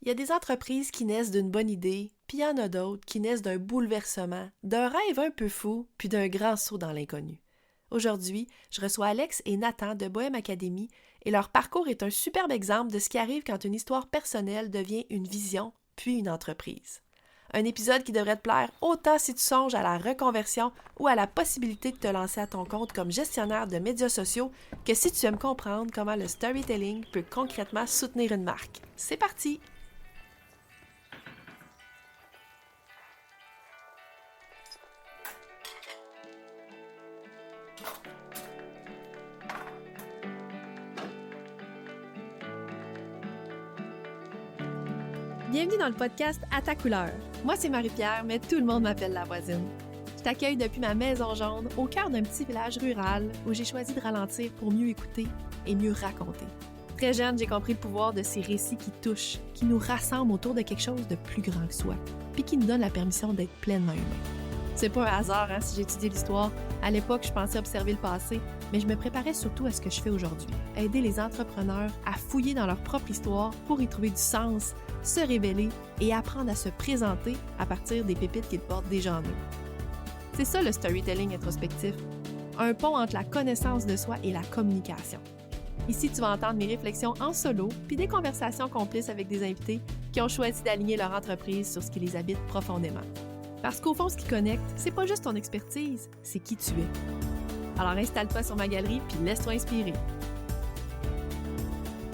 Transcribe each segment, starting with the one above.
Il y a des entreprises qui naissent d'une bonne idée, puis il y en a d'autres qui naissent d'un bouleversement, d'un rêve un peu fou, puis d'un grand saut dans l'inconnu. Aujourd'hui, je reçois Alex et Nathan de Bohème Academy et leur parcours est un superbe exemple de ce qui arrive quand une histoire personnelle devient une vision, puis une entreprise. Un épisode qui devrait te plaire autant si tu songes à la reconversion ou à la possibilité de te lancer à ton compte comme gestionnaire de médias sociaux que si tu aimes comprendre comment le storytelling peut concrètement soutenir une marque. C'est parti! Bienvenue dans le podcast À ta couleur. Moi, c'est Marie-Pierre, mais tout le monde m'appelle la voisine. Je t'accueille depuis ma maison jaune, au cœur d'un petit village rural où j'ai choisi de ralentir pour mieux écouter et mieux raconter. Très jeune, j'ai compris le pouvoir de ces récits qui touchent, qui nous rassemblent autour de quelque chose de plus grand que soi, puis qui nous donnent la permission d'être pleinement humain. C'est pas un hasard si j'ai étudié l'histoire. À l'époque, je pensais observer le passé, mais je me préparais surtout à ce que je fais aujourd'hui. Aider les entrepreneurs à fouiller dans leur propre histoire pour y trouver du sens, se révéler et apprendre à se présenter à partir des pépites qu'ils portent déjà en eux. C'est ça le storytelling introspectif, un pont entre la connaissance de soi et la communication. Ici, tu vas entendre mes réflexions en solo, puis des conversations complices avec des invités qui ont choisi d'aligner leur entreprise sur ce qui les habite profondément. Parce qu'au fond, ce qui connecte, c'est pas juste ton expertise, c'est qui tu es. Alors installe-toi sur ma galerie puis laisse-toi inspirer.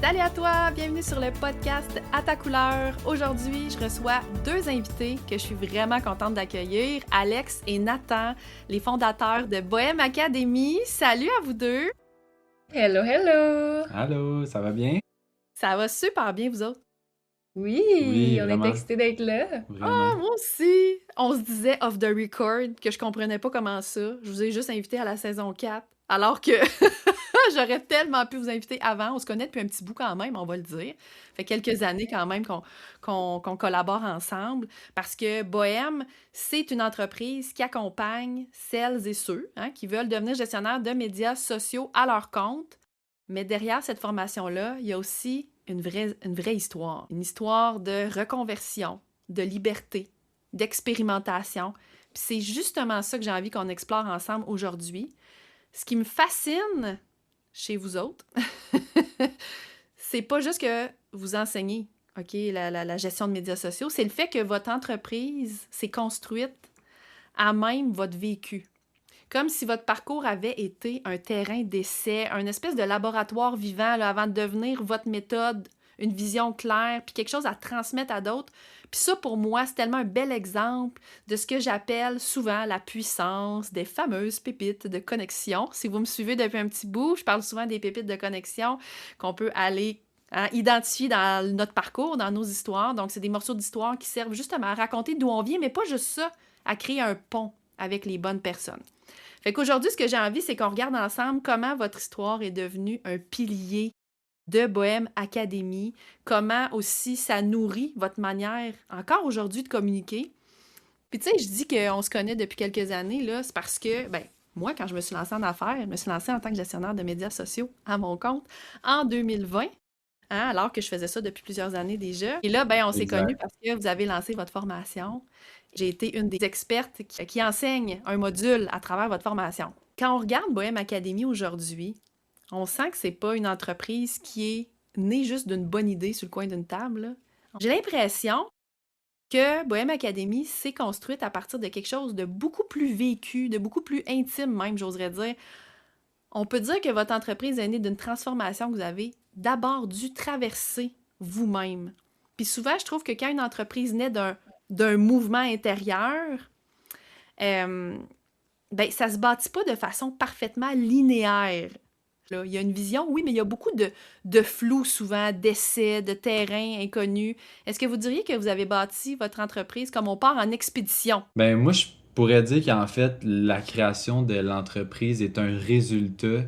Salut à toi, bienvenue sur le podcast À ta couleur. Aujourd'hui, je reçois deux invités que je suis vraiment contente d'accueillir, Alex et Nathan, les fondateurs de Bohème Academy. Salut à vous deux! Hello, hello! Allô, ça va bien? Ça va super bien, vous autres? Oui, Oui, on est vraiment, excités d'être là. vraiment. Moi aussi! On se disait off the record que je comprenais pas comment ça. Je vous ai juste invité à la saison 4, alors que j'aurais tellement pu vous inviter avant. On se connaît depuis un petit bout quand même, on va le dire. Fait quelques années quand même qu'on collabore ensemble parce que Bohème, c'est une entreprise qui accompagne celles et ceux qui veulent devenir gestionnaires de médias sociaux à leur compte. Mais derrière cette formation-là, il y a aussi une vraie histoire. Une histoire de reconversion, de liberté, d'expérimentation. Puis c'est justement ça que j'ai envie qu'on explore ensemble aujourd'hui. Ce qui me fascine chez vous autres, c'est pas juste que vous enseignez, OK, la gestion de médias sociaux, c'est le fait que votre entreprise s'est construite à même votre vécu. Comme si votre parcours avait été un terrain d'essai, un espèce de laboratoire vivant là, avant de devenir votre méthode, une vision claire, puis quelque chose à transmettre à d'autres. Puis ça, pour moi, c'est tellement un bel exemple de ce que j'appelle souvent la puissance des fameuses pépites de connexion. Si vous me suivez depuis un petit bout, je parle souvent des pépites de connexion qu'on peut aller identifier dans notre parcours, dans nos histoires. Donc, c'est des morceaux d'histoire qui servent justement à raconter d'où on vient, mais pas juste ça, à créer un pont avec les bonnes personnes. Fait qu'aujourd'hui, ce que j'ai envie, c'est qu'on regarde ensemble comment votre histoire est devenue un pilier de Bohème Academy, comment aussi ça nourrit votre manière, encore aujourd'hui, de communiquer. Puis tu sais, je dis qu'on se connaît depuis quelques années, là, c'est parce que, moi, quand je me suis lancée en affaires, je me suis lancée en tant que gestionnaire de médias sociaux à mon compte en 2020, alors que je faisais ça depuis plusieurs années déjà. Et là, on s'est connus Exact. parce que vous avez lancé votre formation. J'ai été une des expertes qui enseigne un module à travers votre formation. Quand on regarde Bohème Academy aujourd'hui, on sent que c'est pas une entreprise qui est née juste d'une bonne idée sur le coin d'une table, là. J'ai l'impression que Bohème Academy s'est construite à partir de quelque chose de beaucoup plus vécu, de beaucoup plus intime même, j'oserais dire. On peut dire que votre entreprise est née d'une transformation que vous avez d'abord dû traverser vous-même. Puis souvent, je trouve que quand une entreprise naît d'un mouvement intérieur, euh, ça se bâtit pas de façon parfaitement linéaire. Là, il y a une vision, oui, mais il y a beaucoup de flou souvent, d'essais, de terrains inconnus. Est-ce que vous diriez que vous avez bâti votre entreprise comme on part en expédition? Ben moi, je pourrais dire qu'en fait, la création de l'entreprise est un résultat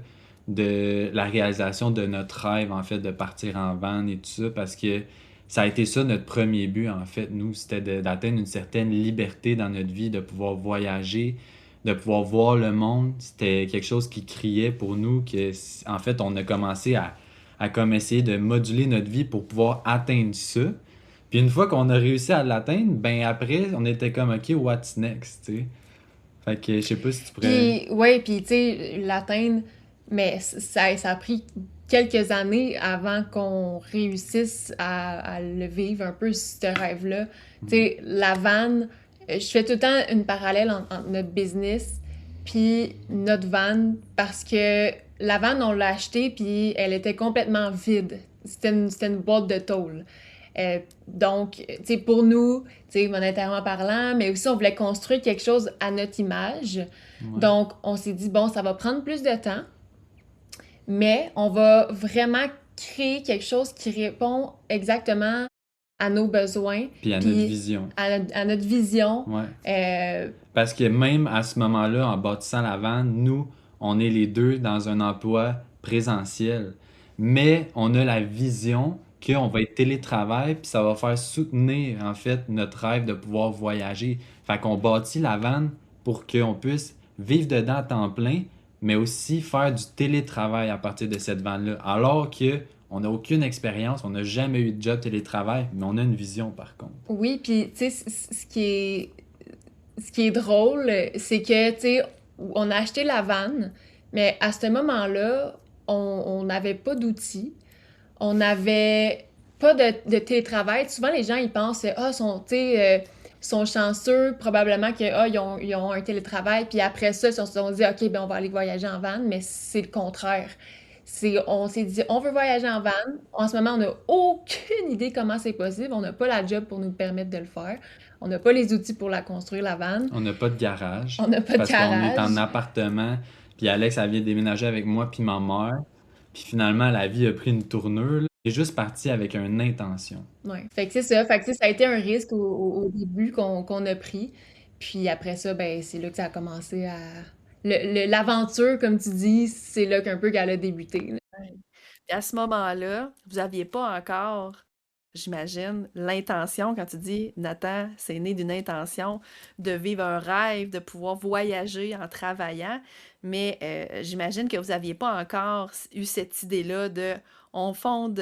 de la réalisation de notre rêve, en fait, de partir en van et tout ça, parce que ça a été ça notre premier but, en fait. Nous, c'était d'atteindre une certaine liberté dans notre vie, de pouvoir voyager, de pouvoir voir le monde. C'était quelque chose qui criait pour nous, que, en fait, on a commencé à comme essayer de moduler notre vie pour pouvoir atteindre ça. Puis une fois qu'on a réussi à l'atteindre, ben après, on était comme, OK, what's next, tu sais? Fait que je sais pas si tu pourrais... Puis, ouais, puis tu sais, l'atteindre, mais ça a pris quelques années avant qu'on réussisse à le vivre un peu, ce rêve-là. Tu Mhm. sais, la van, je fais tout le temps une parallèle entre notre business puis notre van parce que la van, on l'a achetée puis elle était complètement vide. C'était une boîte de tôle. Donc, tu sais, pour nous, tu sais, monétairement parlant, mais aussi on voulait construire quelque chose à notre image. Ouais. Donc, on s'est dit, bon, ça va prendre plus de temps, mais on va vraiment créer quelque chose qui répond exactement à nos besoins, Puis à notre puis vision. à notre vision. Ouais. Euh, Parce que même à ce moment-là, en bâtissant la vanne, nous, on est les deux dans un emploi présentiel. Mais on a la vision qu'on va être télétravail, puis ça va faire soutenir, en fait, notre rêve de pouvoir voyager. Fait qu'on bâtit la vanne pour qu'on puisse vivre dedans à temps plein, mais aussi faire du télétravail à partir de cette vanne-là. Alors que on n'a aucune expérience, on n'a jamais eu de job télétravail, mais on a une vision par contre. oui, puis tu sais, ce qui est drôle, c'est que, tu sais, on a acheté la vanne, mais à ce moment-là, on n'avait pas d'outils. On n'avait pas de télétravail. Souvent, les gens, ils pensent, ah, tu sais, sont chanceux, probablement que, ah, ils ont un télétravail, puis après ça, ils se sont dit, OK, ben, on va aller voyager en van, mais c'est le contraire. On s'est dit, on veut voyager en van. En ce moment, on n'a aucune idée comment c'est possible. On n'a pas la job pour nous permettre de le faire. On n'a pas les outils pour la construire, la van. On n'a pas de garage On n'a pas de parce qu'on est en garage. appartement. Puis Alex, elle vient de déménager avec moi puis ma mère. Puis finalement, la vie a pris une tournure, là. Elle est juste parti avec une intention. Ouais. Fait que c'est ça. Fait que tu sais, ça a été un risque au début qu'on a pris. Puis après ça, ben c'est là que ça a commencé à... L'aventure, comme tu dis, c'est là qu'un peu qu'elle a débuté, là. Ouais. Puis à ce moment-là, vous aviez pas encore, j'imagine, l'intention, quand tu dis, Nathan, c'est né d'une intention de vivre un rêve, de pouvoir voyager en travaillant, mais j'imagine que vous aviez pas encore eu cette idée-là de on fonde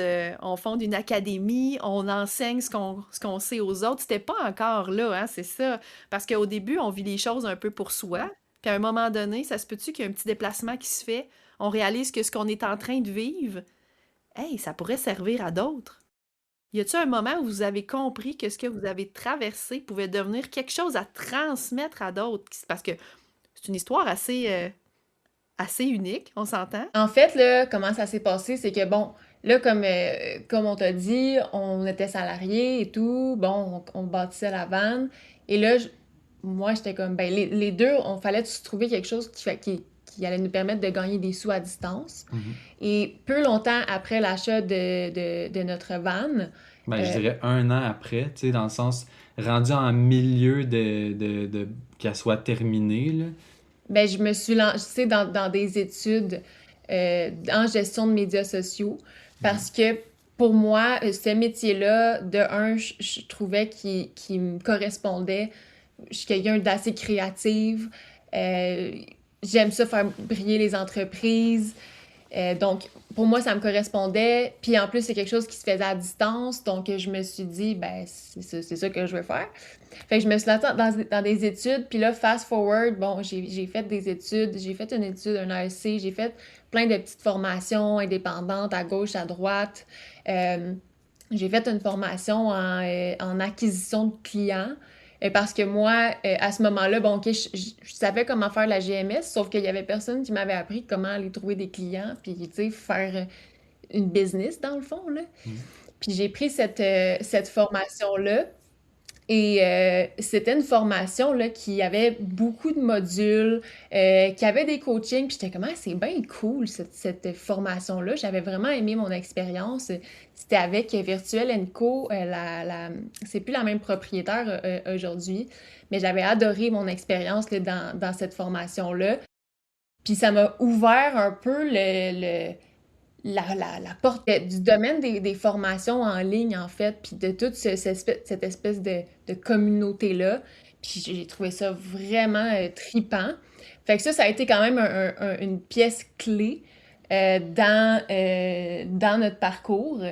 une académie, on enseigne ce qu'on sait aux autres. C'était pas encore là, hein, c'est ça. Parce qu'au début, on vit les choses un peu pour soi, puis à un moment donné, ça se peut-tu qu'il y a un petit déplacement qui se fait, on réalise que ce qu'on est en train de vivre, hey, ça pourrait servir à d'autres. Y a-t-il un moment où vous avez compris que ce que vous avez traversé pouvait devenir quelque chose à transmettre à d'autres? Parce que c'est une histoire assez unique, on s'entend? En fait, là, comment ça s'est passé, c'est que bon, là, comme on t'a dit, on était salariés et tout, bon, on bâtissait la vanne. Et là, moi, j'étais comme, ben, les deux, on fallait se trouver quelque chose qui allait nous permettre de gagner des sous à distance. Mhm. Et peu longtemps après l'achat de notre van, Ben, je euh, dirais 1 an après, tu sais, dans le sens rendu en milieu qu'elle soit terminée, là. ben, je me suis lancée dans des études en gestion de médias sociaux Mhm. parce que pour moi, ce métier-là, de un, je trouvais qu'il me correspondait. Je suis quelqu'un d'assez créative. Euh, J'aime ça faire briller les entreprises. Donc, pour moi, ça me correspondait. Puis en plus, c'est quelque chose qui se faisait à distance. Donc, je me suis dit, ben, c'est ça que je veux faire. Fait que je me suis lancée dans des études. Puis là, fast forward, bon, j'ai fait des études. J'ai fait une étude, un AEC. J'ai fait plein de petites formations indépendantes à gauche, à droite. Euh, j'ai fait une formation en acquisition de clients. Parce que moi, à ce moment-là, bon, OK, je savais comment faire la GMS, sauf qu'il y avait personne qui m'avait appris comment aller trouver des clients, puis, tu sais, faire une business, dans le fond, là. Mhm. Puis j'ai pris cette formation-là, et c'était une formation là, qui avait beaucoup de modules, qui avait des coachings. Puis j'étais comme, ah, c'est bien cool cette formation-là. J'avais vraiment aimé mon expérience. C'était avec Virtuel Co. C'est plus la même propriétaire aujourd'hui, mais j'avais adoré mon expérience là, dans cette formation-là. Puis ça m'a ouvert un peu la porte du domaine des formations en ligne, en fait, puis de toute cette espèce de communauté-là. Puis j'ai trouvé ça vraiment tripant. Fait que ça a été quand même une pièce clé dans notre parcours.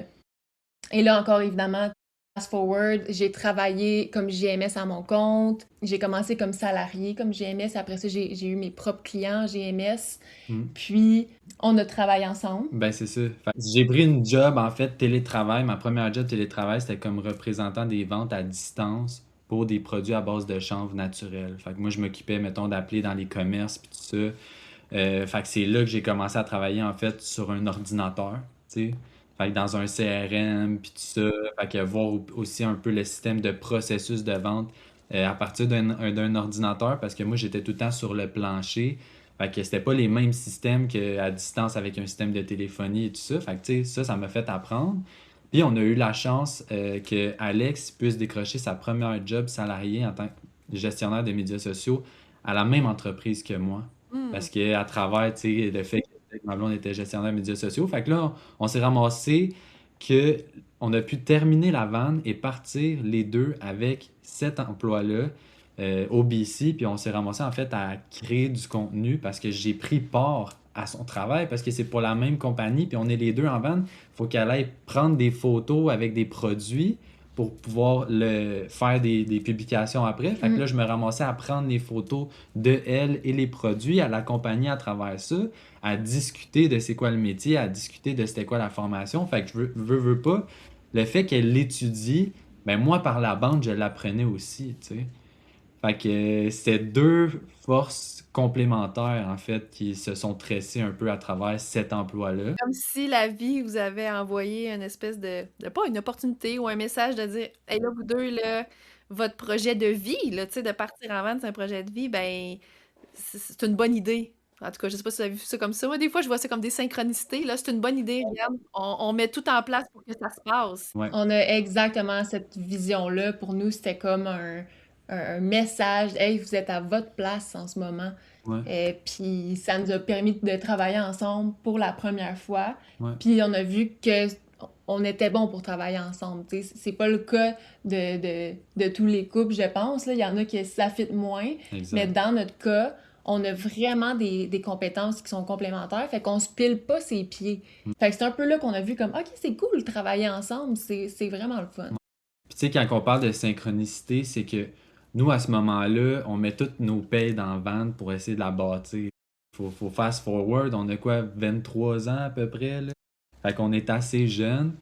Et là encore, évidemment, Fast forward, j'ai travaillé comme GMS à mon compte. J'ai commencé comme salarié comme GMS. Après ça, j'ai eu mes propres clients GMS. Hmm. Puis, on a travaillé ensemble. Ben, c'est ça. J'ai pris une job, en fait, télétravail. Ma première job télétravail, c'était comme représentant des ventes à distance pour des produits à base de chanvre naturel. Fait que moi, je m'occupais, mettons, d'appeler dans les commerces puis tout ça. Fait que c'est là que j'ai commencé à travailler, en fait, sur un ordinateur, tu sais. Fait que dans un CRM puis tout ça. Fait que voir aussi un peu le système de processus de vente à partir d'un ordinateur parce que moi, j'étais tout le temps sur le plancher. Fait que c'était pas les mêmes systèmes qu'à distance avec un système de téléphonie et tout ça. Fait que tu sais, ça m'a fait apprendre. Puis on a eu la chance que Alex puisse décrocher sa première job salarié en tant que gestionnaire de médias sociaux à la même entreprise que moi. Hmm. Parce que à travers, tu sais, le fait que ma blonde était gestionnaire de médias sociaux, fait que là, on s'est ramassé que on a pu terminer la vanne et partir les deux avec cet emploi-là au BC, puis on s'est ramassé en fait à créer du contenu parce que j'ai pris part à son travail parce que c'est pour la même compagnie, puis on est les deux en vanne. Il faut qu'elle aille prendre des photos avec des produits pour pouvoir faire des publications après. Fait que là, je me ramassais à prendre les photos de elle et les produits, à l'accompagner à travers ça, à discuter de c'est quoi le métier, à discuter de c'était quoi la formation. Fait que veux pas, le fait qu'elle l'étudie, ben moi, par la bande, je l'apprenais aussi, tu sais. Fait que c'est deux forces complémentaires, en fait, qui se sont tressées un peu à travers cet emploi-là. Comme si la vie vous avait envoyé une espèce pas une opportunité ou un message de dire, hey là, vous deux, là, votre projet de vie, là, tu sais, de partir en vente, c'est un projet de vie, ben, c'est une bonne idée. En tout cas, je sais pas si vous avez vu ça comme ça. Moi, des fois, je vois ça comme des synchronicités. Là, c'est une bonne idée, regarde. On met tout en place pour que ça se passe. Ouais, On a exactement cette vision-là. Pour nous, c'était comme un message. Hey, vous êtes à votre place en ce moment. ouais, Puis ça nous a permis de travailler ensemble pour la première fois. ouais, Puis on a vu que on était bon pour travailler ensemble. Tu sais, c'est pas le cas de tous les couples, je pense. Là. Il y en a qui ça fit moins. Mais exact. dans notre cas, on a vraiment des compétences qui sont complémentaires. Fait qu'on se pile pas ses pieds. Fait que c'est un peu là qu'on a vu comme, OK, c'est cool de travailler ensemble. C'est vraiment le fun. Puis tu sais, quand on parle de synchronicité, c'est que nous, à ce moment-là, on met toutes nos payes dans la vanne pour essayer de la bâtir. Faut fast forward, on a quoi, 23 ans à peu près, là? Fait qu'on est assez jeune.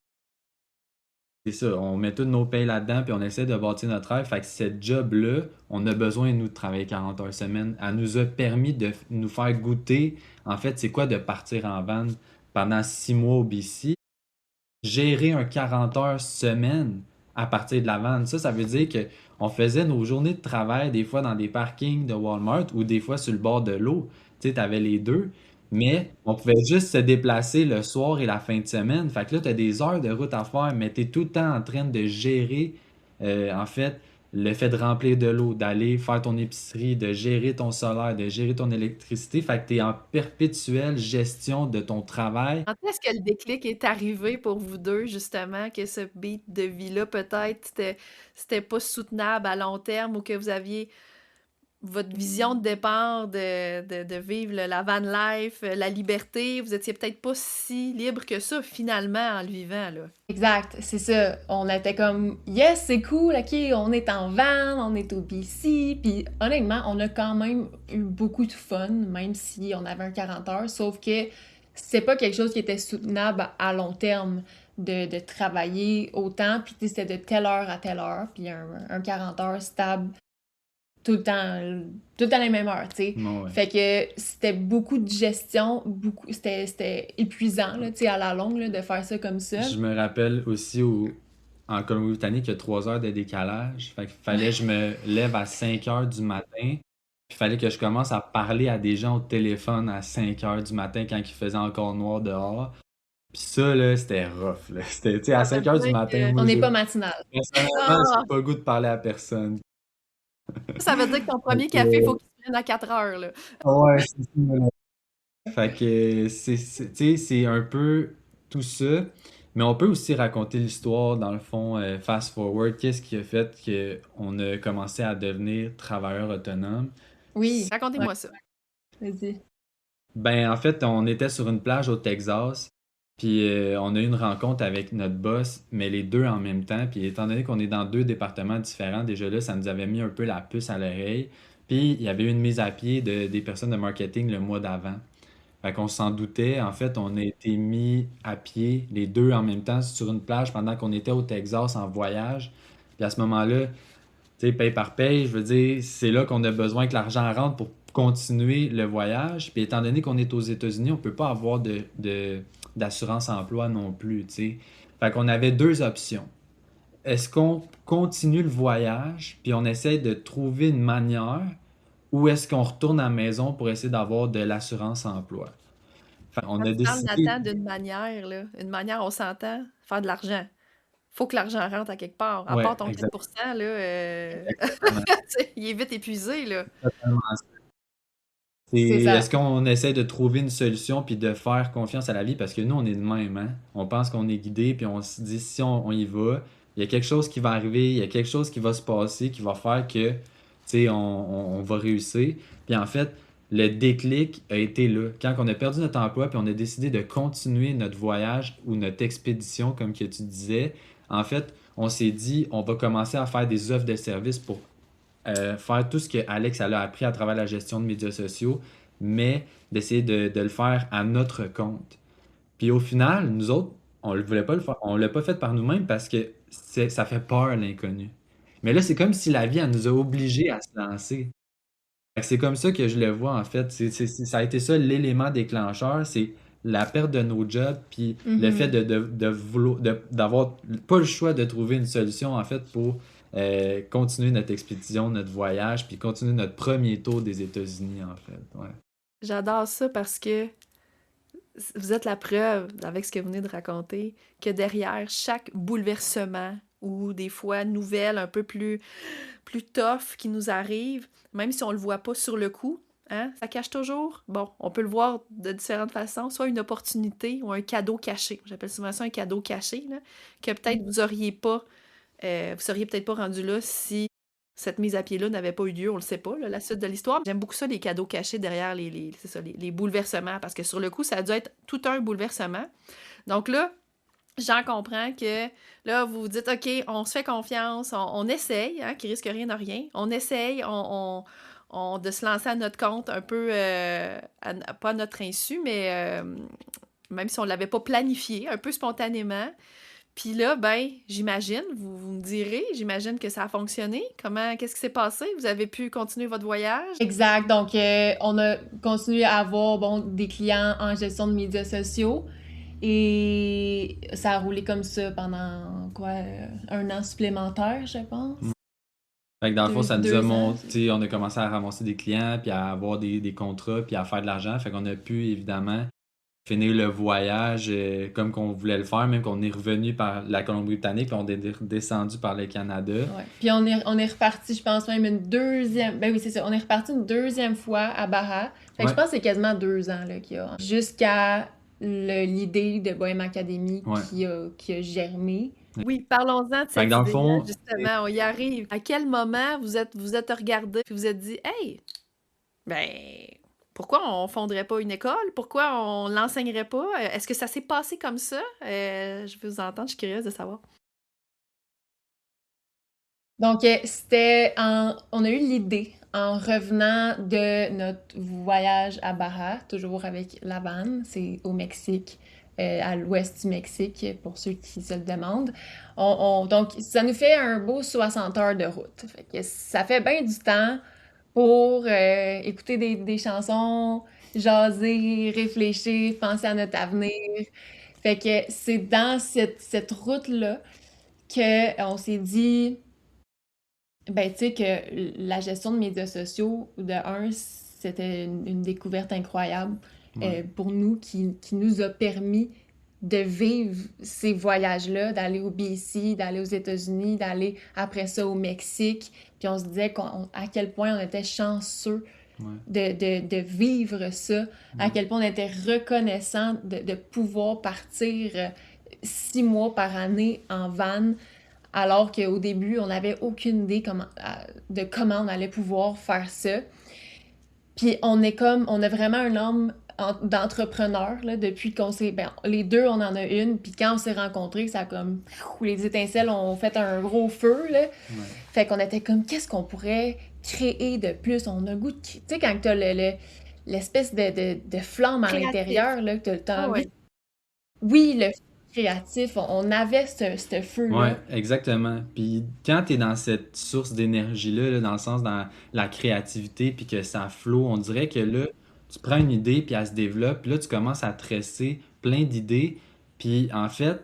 C'est ça, on met toutes nos payes là-dedans, puis on essaie de bâtir notre rêve. Fait que cette job-là, on a besoin, nous, de travailler 40 heures semaine. Elle nous a permis de nous faire goûter, en fait, c'est quoi de partir en van pendant 6 mois au BC. Gérer un 40 heures semaine à partir de la van. Ça veut dire que on faisait nos journées de travail des fois dans des parkings de Walmart ou des fois sur le bord de l'eau. Tu sais, t'avais les deux. Mais on pouvait juste se déplacer le soir et la fin de semaine. Fait que là, tu as des heures de route à faire, mais tu es tout le temps en train de gérer, en fait, le fait de remplir de l'eau, d'aller faire ton épicerie, de gérer ton solaire, de gérer ton électricité. Fait que tu es en perpétuelle gestion de ton travail. Quand est-ce que le déclic est arrivé pour vous deux, justement, que ce beat de vie-là, peut-être, c'était pas soutenable à long terme ou que vous aviez votre vision de départ de vivre la van life, la liberté, vous étiez peut-être pas si libre que ça, finalement, en le vivant, là. Exact, c'est ça. On était comme, yes, c'est cool, ok, on est en van, on est au BC. Puis honnêtement, on a quand même eu beaucoup de fun, même si on avait un 40 heures. Sauf que c'est pas quelque chose qui était soutenable à long terme de travailler autant. Puis tu sais, c'était de telle heure à telle heure. Puis un 40 heures stable tout le temps les mêmes heures, tu sais. Ouais, ouais. Fait que c'était beaucoup de gestion, c'était épuisant, là, tu sais, à la longue, là, de faire ça comme ça. Je me rappelle aussi en Colombie-Britannique, il y a 3 heures de décalage. Fait qu'il fallait que je me lève à 5 heures du matin. Puis il fallait que je commence à parler à des gens au téléphone à 5 heures du matin quand il faisait encore noir dehors. Puis ça, là, c'était rough, là. C'était, tu sais, à Ça 5 heures veut du dire matin, que... moi, On n'est pas matinal. personnellement, Ah! j'ai pas le goût de parler à personne. Ça veut dire que ton Fait premier café, il que, faut qu'il se prenne à 4 heures, là. ouais, c'est ça. Fait que tu sais, c'est un peu tout ça. Mais on peut aussi raconter l'histoire, dans le fond, fast forward. Qu'est-ce qui a fait qu'on a commencé à devenir travailleur autonome? Oui, ouais, Racontez-moi ça. vas-y. Ben, en fait, on était sur une plage au Texas. Puis on a eu une rencontre avec notre boss, mais les deux en même temps. Puis étant donné qu'on est dans deux départements différents, déjà là, ça nous avait mis un peu la puce à l'oreille. Puis il y avait eu une mise à pied des personnes de marketing le mois d'avant. Fait qu'on s'en doutait. En fait, on a été mis à pied, les deux en même temps, sur une plage pendant qu'on était au Texas en voyage. Puis à ce moment-là, tu sais, paye par paye, je veux dire, c'est là qu'on a besoin que l'argent rentre pour continuer le voyage. Puis étant donné qu'on est aux États-Unis, on peut pas avoir d'assurance emploi non plus, tu sais. Fait qu'on avait deux options. Est-ce qu'on continue le voyage, puis on essaie de trouver une manière, ou est-ce qu'on retourne à la maison pour essayer d'avoir de l'assurance emploi? Fait qu'on Quand a tu parles, décidé. Nathan, d'une manière, là, une manière, on s'entend, faire de l'argent. Faut que l'argent rentre à quelque part. À part Ouais, ton 4%, là, exactement. tu sais, il est vite épuisé, là. Totalement. C'est C'est est-ce ça. qu'on essaie de trouver une solution puis de faire confiance à la vie parce que nous on est de même, hein? On pense qu'on est guidé puis on se dit si on y va, il y a quelque chose qui va arriver, il y a quelque chose qui va se passer qui va faire que tu sais on va réussir. Puis en fait, le déclic a été là. Quand on a perdu notre emploi puis on a décidé de continuer notre voyage ou notre expédition comme que tu disais, en fait, on s'est dit on va commencer à faire des offres de services pour faire tout ce que Alex elle a appris à travers la gestion de médias sociaux, mais d'essayer de le faire à notre compte. Puis au final, nous autres, on ne voulait pas le faire, on l'a pas fait par nous-mêmes parce que ça fait peur l'inconnu. Mais là, c'est comme si la vie, elle nous a obligés à se lancer. Fait que c'est comme ça que je le vois en fait. Ça a été ça l'élément déclencheur, c'est la perte de nos jobs, puis le fait Mhm. d'avoir pas le choix de trouver une solution en fait pour continuer notre expédition, notre voyage, puis continuer notre premier tour des États-Unis en fait. Ouais. J'adore ça parce que vous êtes la preuve, avec ce que vous venez de raconter, que derrière chaque bouleversement ou des fois nouvelle un peu plus tough qui nous arrive, même si on le voit pas sur le coup, hein, ça cache toujours. Bon, on peut le voir de différentes façons, soit une opportunité ou un cadeau caché. J'appelle souvent ça un cadeau caché, là, que peut-être vous auriez pas, vous seriez peut-être pas rendu là si cette mise à pied-là n'avait pas eu lieu, on le sait pas, là, la suite de l'histoire. J'aime beaucoup ça, les cadeaux cachés derrière c'est ça, les bouleversements, parce que sur le coup, ça a dû être tout un bouleversement. Donc là, j'en comprends que là, vous vous dites, OK, on se fait confiance, on essaye, hein, qui risque rien de rien. On essaye, de se lancer à notre compte un peu, pas à notre insu, mais même si on ne l'avait pas planifié, un peu spontanément. Puis là, ben, j'imagine, vous me direz, j'imagine que ça a fonctionné. Qu'est-ce qui s'est passé? Vous avez pu continuer votre voyage? Exact. Donc, on a continué à avoir bon, des clients en gestion de médias sociaux et ça a roulé comme ça pendant quoi, un an supplémentaire, je pense. Fait que dans le fond, ça nous a 2 ans. monté, on a commencé à ramasser des clients, puis à avoir des contrats, puis à faire de l'argent. Fait qu'on a pu évidemment finir le voyage comme qu'on voulait le faire, même qu'on est revenu par la Colombie-Britannique, puis on est descendu par le Canada. Ouais. Puis on est reparti, je pense, même une deuxième. Ben oui, c'est ça. On est reparti une deuxième fois à Baja. Fait que je Ouais, pense que c'est quasiment 2 ans là, qu'il y a. Jusqu'à l'idée de Bohème Academy ouais. qui a germé. Oui, parlons-en de Fait que cette dans le idée-là, fond, justement. On y arrive. À quel moment vous êtes regardé puis vous êtes dit, hey, ben, pourquoi on fonderait pas une école? Pourquoi on l'enseignerait pas? Est-ce que ça s'est passé comme ça? Je veux vous entendre, je suis curieuse de savoir. Donc, on a eu l'idée en revenant de notre voyage à Baja, toujours avec la vanne, c'est au Mexique, à l'ouest du Mexique, pour ceux qui se le demandent. Donc, ça nous fait un beau 60 heures de route. Fait que ça fait bien du temps pour écouter des chansons, jaser, réfléchir, penser à notre avenir. Fait que c'est dans cette route-là qu'on s'est dit. Ben, tu sais que la gestion de médias sociaux, de un, c'était une découverte incroyable ouais. pour nous qui nous a permis de vivre ces voyages-là, d'aller au BC, d'aller aux États-Unis, d'aller après ça au Mexique. Puis on se disait à quel point on était chanceux Ouais. de vivre ça, à Ouais. quel point on était reconnaissant de pouvoir partir 6 mois par année en van alors qu'au début, on n'avait aucune idée de comment on allait pouvoir faire ça. Puis on a vraiment un homme d'entrepreneurs, là, depuis qu'on s'est... Ben, les deux, on en a une, puis quand on s'est rencontrés, ça a comme... Les étincelles ont fait un gros feu, là. Ouais. Fait qu'on était comme, qu'est-ce qu'on pourrait créer de plus? On a le goût de... Tu sais, quand t'as l'espèce de flamme à Créatif. l'intérieur, là, que t'as Ah envie... ouais. Oui, le créatif, on avait ce feu-là. Ouais, exactement. Puis quand tu es dans cette source d'énergie-là, là, dans le sens dans la créativité, puis que ça flow, on dirait que là, tu prends une idée, puis elle se développe, puis là, tu commences à tresser plein d'idées. Puis en fait,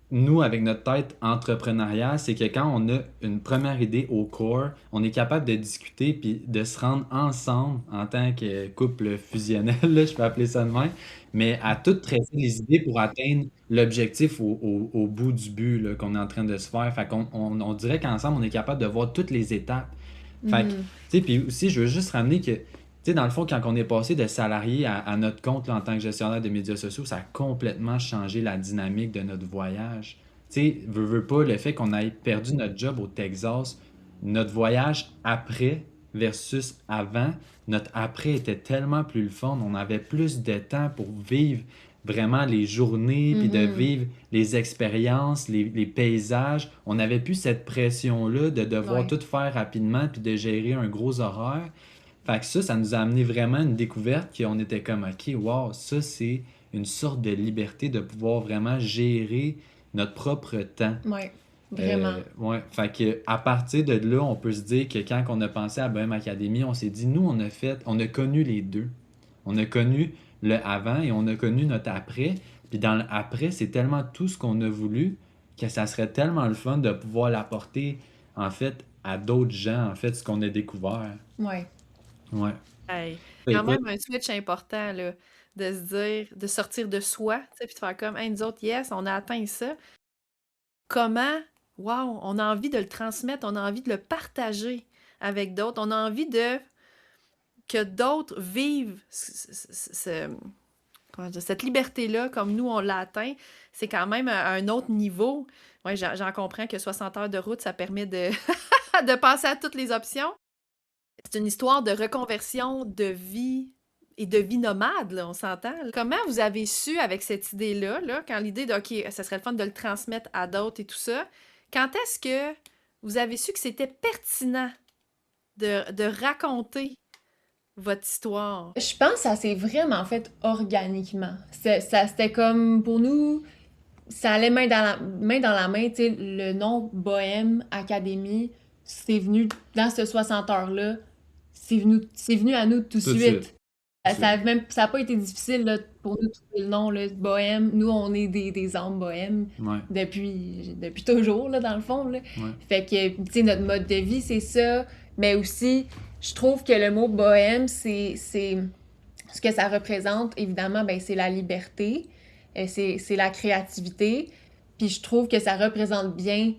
nous, avec notre tête entrepreneuriale, c'est que quand on a une première idée au core, on est capable de discuter, puis de se rendre ensemble en tant que couple fusionnel, là, je peux appeler ça de même, mais à tout tresser les idées pour atteindre l'objectif au bout du but là, qu'on est en train de se faire. Fait qu'on on dirait qu'ensemble, on est capable de voir toutes les étapes. Fait que, tu Mhm. sais, puis aussi, je veux juste ramener que, tu sais, dans le fond, quand on est passé de salarié à notre compte là, en tant que gestionnaire de médias sociaux, ça a complètement changé la dynamique de notre voyage. Tu sais, veux pas, le fait qu'on ait perdu notre job au Texas, notre voyage après versus avant, notre après était tellement plus le fun. On avait plus de temps pour vivre vraiment les journées, puis de Mhm. vivre les expériences, les paysages. On n'avait plus cette pression-là de devoir Ouais. tout faire rapidement, puis de gérer un gros horaire. Fait que ça nous a amené vraiment une découverte qu'on était comme, OK, wow, ça c'est une sorte de liberté de pouvoir vraiment gérer notre propre temps. Ouais. Vraiment. Ouais, fait que à partir de là, on peut se dire que quand on a pensé à Bohème Academy, on s'est dit, nous, on a connu les deux. On a connu le avant et on a connu notre après. Puis dans le après, c'est tellement tout ce qu'on a voulu que ça serait tellement le fun de pouvoir l'apporter, en fait, à d'autres gens, en fait, ce qu'on a découvert. Ouais. Ouais. Hey, quand Écoute, même un switch important, là, de se dire, de sortir de soi, tu sais, puis de faire comme, hey, nous autres, yes, on a atteint ça. Comment, wow, on a envie de le transmettre, on a envie de le partager avec d'autres, on a envie de que d'autres vivent comment dire, cette liberté-là comme nous, on l'a atteint. C'est quand même à un autre niveau. Ouais, j'en comprends que 60 heures de route, ça permet de, de passer à toutes les options. C'est une histoire de reconversion de vie et de vie nomade, là, on s'entend. Comment vous avez su avec cette idée-là, là, quand l'idée de, OK, ça serait le fun de le transmettre à d'autres et tout ça, quand est-ce que vous avez su que c'était pertinent de raconter votre histoire? Je pense que ça s'est vraiment fait organiquement. C'était comme, pour nous, ça allait main dans la main, tu sais, le nom Bohème Academy, c'est venu dans ce 60 heures-là, c'est venu à nous tout de tout de suite. suite. Tout de suite. Ça a pas été difficile là, pour nous de trouver le nom, là, Bohème. Nous, on est des âmes bohèmes Ouais, depuis toujours, là, dans le fond, là. ouais. Fait que, tu sais, notre mode de vie, c'est ça. Mais aussi, je trouve que le mot bohème, c'est ce que ça représente, évidemment, ben, c'est la liberté, c'est la créativité. Puis je trouve que ça représente bien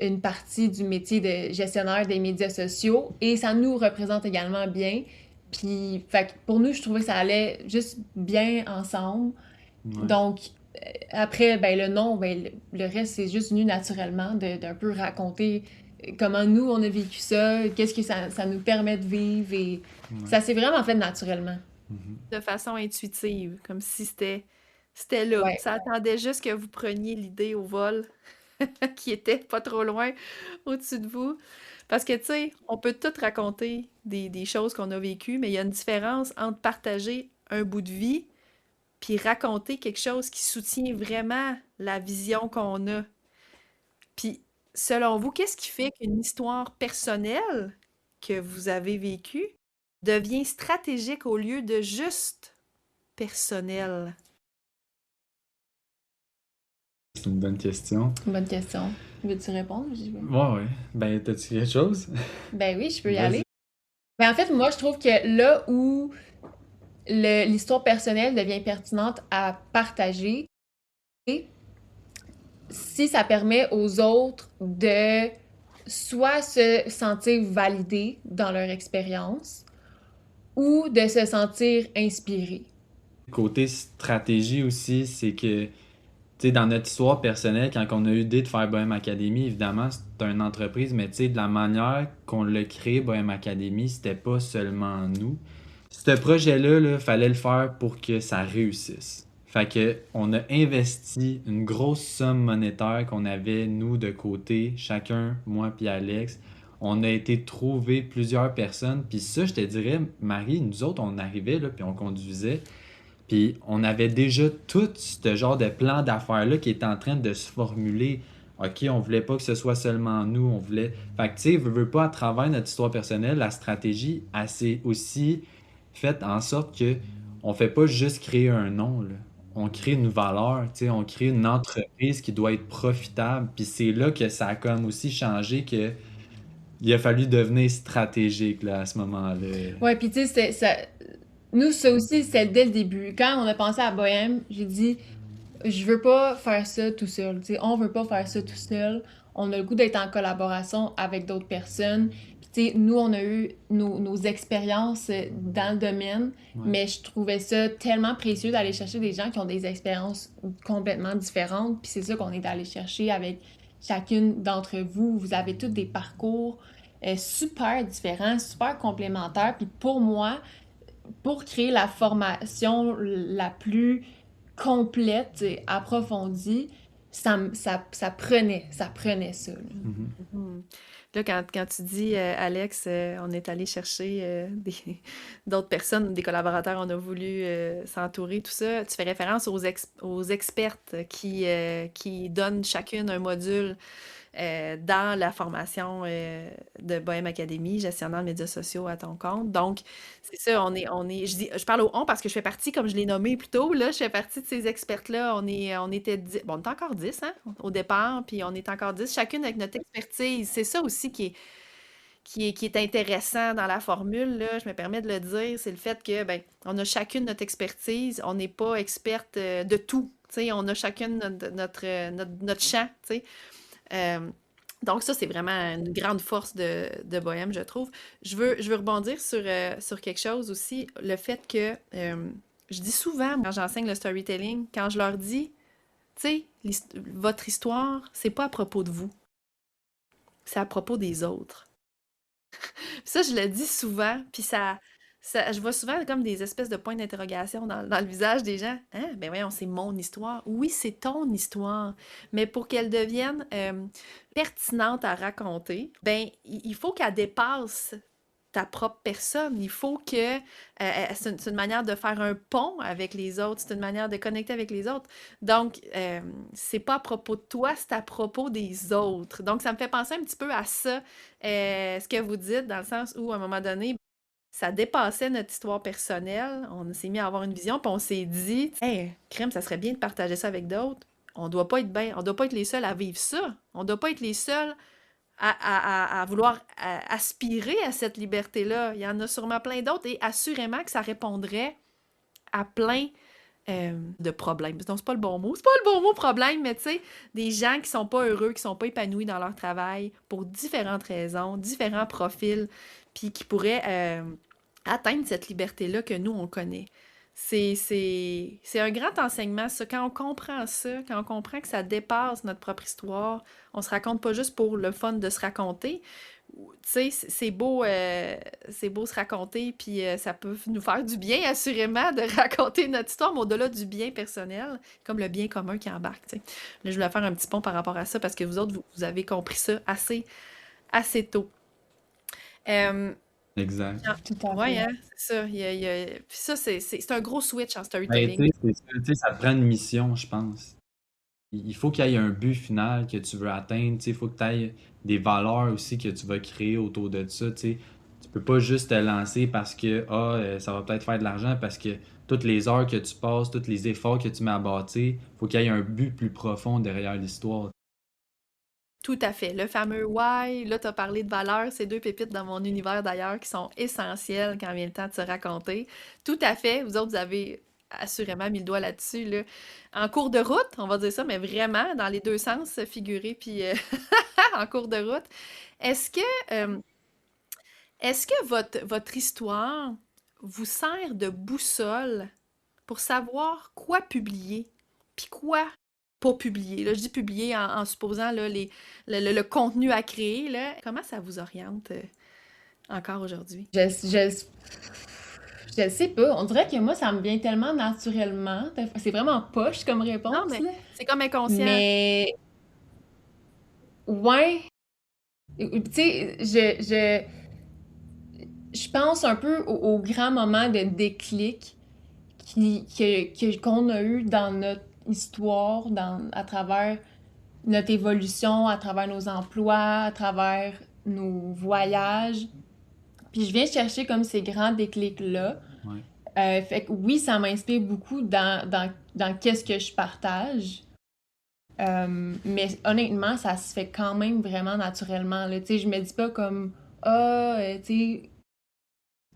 une partie du métier de gestionnaire des médias sociaux et ça nous représente également bien. Puis, fait que pour nous, je trouvais que ça allait juste bien ensemble. Ouais. Donc, après, ben, le nom, ben, le reste, c'est juste venu naturellement d'un peu raconter comment nous, on a vécu ça, qu'est-ce que ça nous permet de vivre et Ouais. ça s'est vraiment fait naturellement. Mhm. De façon intuitive, comme si c'était là. Ouais. Ça attendait juste que vous preniez l'idée au vol qui était pas trop loin au-dessus de vous. Parce que, tu sais, on peut tout raconter des choses qu'on a vécues, mais il y a une différence entre partager un bout de vie puis raconter quelque chose qui soutient vraiment la vision qu'on a. Puis, selon vous, qu'est-ce qui fait qu'une histoire personnelle que vous avez vécue devient stratégique au lieu de juste personnelle? C'est une bonne question. Bonne question. Veux-tu répondre? J'y vais. Ouais, ouais. Ben, t'as-tu quelque chose? Ben oui, je peux y Vas-y. aller. Ben en fait, moi, je trouve que là où l'histoire personnelle devient pertinente à partager, si ça permet aux autres de soit se sentir validés dans leur expérience ou de se sentir inspirés. Côté stratégie aussi, c'est que, tu sais, dans notre histoire personnelle, quand on a eu l'idée de faire Bohème Academy, évidemment, c'est une entreprise, mais tu sais, de la manière qu'on l'a créé, Bohème Academy, c'était pas seulement nous. Ce projet-là, là, fallait le faire pour que ça réussisse. Fait que on a investi une grosse somme monétaire qu'on avait, nous, de côté, chacun, moi puis Alex. On a été trouver plusieurs personnes. Puis ça, je te dirais, Marie, nous autres, on arrivait, là, puis on conduisait. Puis on avait déjà tout ce genre de plan d'affaires-là qui était en train de se formuler. OK, on voulait pas que ce soit seulement nous, on voulait... Fait que, tu sais, veut pas, à travers notre histoire personnelle, la stratégie, elle s'est aussi faite en sorte que on fait pas juste créer un nom, là. On crée une valeur, tu sais, on crée une entreprise qui doit être profitable. Puis c'est là que ça a comme aussi changé que il a fallu devenir stratégique, là, à ce moment-là. Ouais, puis tu sais, nous, ça aussi, c'est dès le début. Quand on a pensé à Bohème, j'ai dit, je veux pas faire ça tout seul. Tu sais, on veut pas faire ça tout seul. On a le goût d'être en collaboration avec d'autres personnes. Puis, tu sais, nous, on a eu nos expériences dans le domaine, Ouais. mais je trouvais ça tellement précieux d'aller chercher des gens qui ont des expériences complètement différentes. Puis c'est ça qu'on est allé chercher avec chacune d'entre vous. Vous avez tous des parcours super différents, super complémentaires. Puis pour moi, pour créer la formation la plus complète et approfondie, ça prenait ça. Là. Mhm. Mhm. Là, quand tu dis, Alex, on est allé chercher d'autres personnes, des collaborateurs, on a voulu s'entourer, tout ça, tu fais référence aux expertes qui donnent chacune un module dans la formation de Bohème Academy, gestionnaire de médias sociaux à ton compte. Donc, c'est ça, je parle au on parce que je fais partie, comme je l'ai nommé plus tôt, là, je fais partie de ces expertes-là. On était 10, bon, on est encore 10, hein, au départ, puis on est encore 10, chacune avec notre expertise. C'est ça aussi qui est intéressant dans la formule, là, je me permets de le dire, c'est le fait que, ben, on a chacune notre expertise, on n'est pas experte de tout, tu sais, on a chacune notre champ, tu sais. Euh, donc ça, c'est vraiment une grande force de Bohème, je trouve. Je veux rebondir sur quelque chose aussi, le fait que je dis souvent, quand j'enseigne le storytelling, quand je leur dis, tu sais, votre histoire, c'est pas à propos de vous, c'est à propos des autres. Puis ça, je le dis souvent, puis je vois souvent comme des espèces de points d'interrogation dans le visage des gens. Hein? Ben voyons, c'est mon histoire. Oui, c'est ton histoire. Mais pour qu'elle devienne pertinente à raconter, ben il faut qu'elle dépasse ta propre personne. Il faut que c'est une manière de faire un pont avec les autres, c'est une manière de connecter avec les autres. Donc, c'est pas à propos de toi, c'est à propos des autres. Donc, ça me fait penser un petit peu à ça, ce que vous dites, dans le sens où, à un moment donné, ça dépassait notre histoire personnelle. On s'est mis à avoir une vision, puis on s'est dit, hey, crème, ça serait bien de partager ça avec d'autres. On doit pas être les seuls à vivre ça. On doit pas être les seuls à vouloir aspirer à cette liberté-là. Il y en a sûrement plein d'autres et assurément que ça répondrait à plein de problèmes. Non, c'est pas le bon mot. C'est pas le bon mot problème, mais tu sais, des gens qui sont pas heureux, qui sont pas épanouis dans leur travail pour différentes raisons, différents profils, puis qui pourraient atteindre cette liberté-là que nous, on connaît. C'est un grand enseignement, ça. Quand on comprend ça, quand on comprend que ça dépasse notre propre histoire, on se raconte pas juste pour le fun de se raconter. Tu sais, c'est beau se raconter, puis ça peut nous faire du bien, assurément, de raconter notre histoire, mais au-delà du bien personnel, comme le bien commun qui embarque, tu sais. Là, je voulais faire un petit pont par rapport à ça, parce que vous autres, vous avez compris ça assez tôt. Euh, Exact. Tout à Ouais, fait. hein, c'est ça. Puis ça, c'est un gros switch en Ben, storytelling. tu sais, ça prend une mission, je pense. Il faut qu'il y ait un but final que tu veux atteindre. Tu sais, il faut que tu aies des valeurs aussi que tu vas créer autour de ça. Tu sais. Tu peux pas juste te lancer parce que ça va peut-être faire de l'argent, parce que toutes les heures que tu passes, tous les efforts que tu mets à bâtir, il faut qu'il y ait un but plus profond derrière l'histoire. Tout à fait. Le fameux why, là, tu as parlé de valeurs, c'est deux pépites dans mon univers d'ailleurs qui sont essentielles quand vient le temps de se raconter. Tout à fait. Vous autres, vous avez assurément mis le doigt là-dessus, là. En cours de route, on va dire ça, mais vraiment dans les deux sens, figuré puis en cours de route. Est-ce que, euh, est-ce que votre histoire vous sert de boussole pour savoir quoi publier, puis quoi pas publier? Là, je dis publier en supposant là, le contenu à créer. Là. Comment ça vous oriente encore aujourd'hui? Je, je, Je sais pas, on dirait que moi, ça me vient tellement naturellement. C'est vraiment poche comme Non, réponse, mais là. c'est comme inconscient. Mais, ouais, tu sais, je pense un peu au grand moment de déclic qu'on a eu dans notre histoire, à travers notre évolution, à travers nos emplois, à travers nos voyages. Puis je viens chercher comme ces grands déclics-là. Ouais. Fait que oui, ça m'inspire beaucoup dans qu'est-ce que je partage. Mais honnêtement, ça se fait quand même vraiment naturellement. Là. Tu sais, je me dis pas comme ah, tu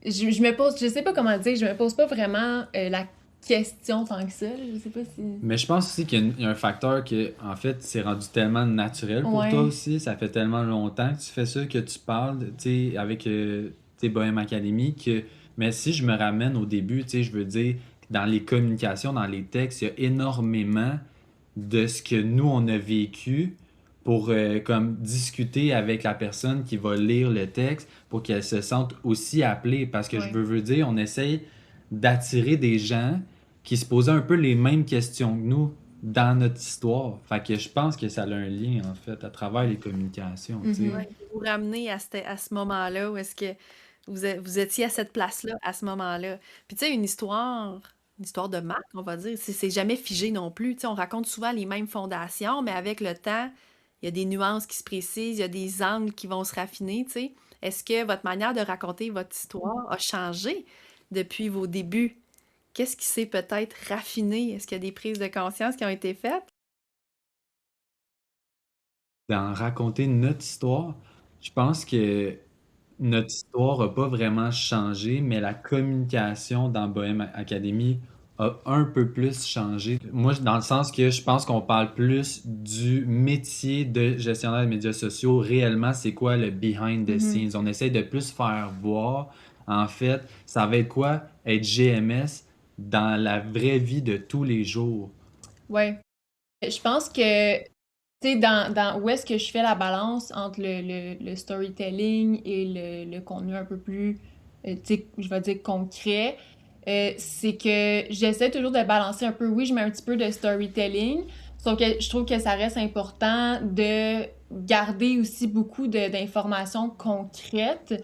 sais, je me pose, je sais pas comment dire, je me pose pas vraiment la question tant que ça. Je sais pas si. Mais je pense aussi qu'il y a un facteur que, en fait, c'est rendu tellement naturel pour toi Ouais, aussi. Ça fait tellement longtemps que tu fais ça, que tu parles, tu sais, avec, tu sais, Bohème Academy, que... Mais si je me ramène au début, tu sais, je veux dire, dans les communications, dans les textes, il y a énormément de ce que nous, on a vécu pour, comme, discuter avec la personne qui va lire le texte pour qu'elle se sente aussi appelée. Parce que ouais. veux dire, on essaye d'attirer des gens qui se posaient un peu les mêmes questions que nous dans notre histoire. Fait que je pense que ça a un lien, en fait, à travers les communications, tu sais. Mhm. Ouais, vous ramener à ce moment-là où est-ce que vous étiez à cette place-là, à ce moment-là. Puis tu sais, une histoire de marque, on va dire, c'est jamais figé non plus. Tu sais, on raconte souvent les mêmes fondations, mais avec le temps, il y a des nuances qui se précisent, il y a des angles qui vont se raffiner, tu sais. Est-ce que votre manière de raconter votre histoire a changé depuis vos débuts? Qu'est-ce qui s'est peut-être raffiné? Est-ce qu'il y a des prises de conscience qui ont été faites? Dans raconter notre histoire, je pense que notre histoire n'a pas vraiment changé, mais la communication dans Bohème Academy a un peu plus changé. Moi, dans le sens que je pense qu'on parle plus du métier de gestionnaire de médias sociaux. Réellement, c'est quoi le behind the Mhm. scenes? On essaie de plus faire voir, en fait, ça va être quoi être GMS dans la vraie vie de tous les jours. Ouais. Je pense que, tu sais, où est-ce que je fais la balance entre le storytelling et le contenu un peu plus, tu sais, je vais dire concret, c'est que j'essaie toujours de balancer un peu. Oui, je mets un petit peu de storytelling, sauf que je trouve que ça reste important de garder aussi beaucoup d'informations concrètes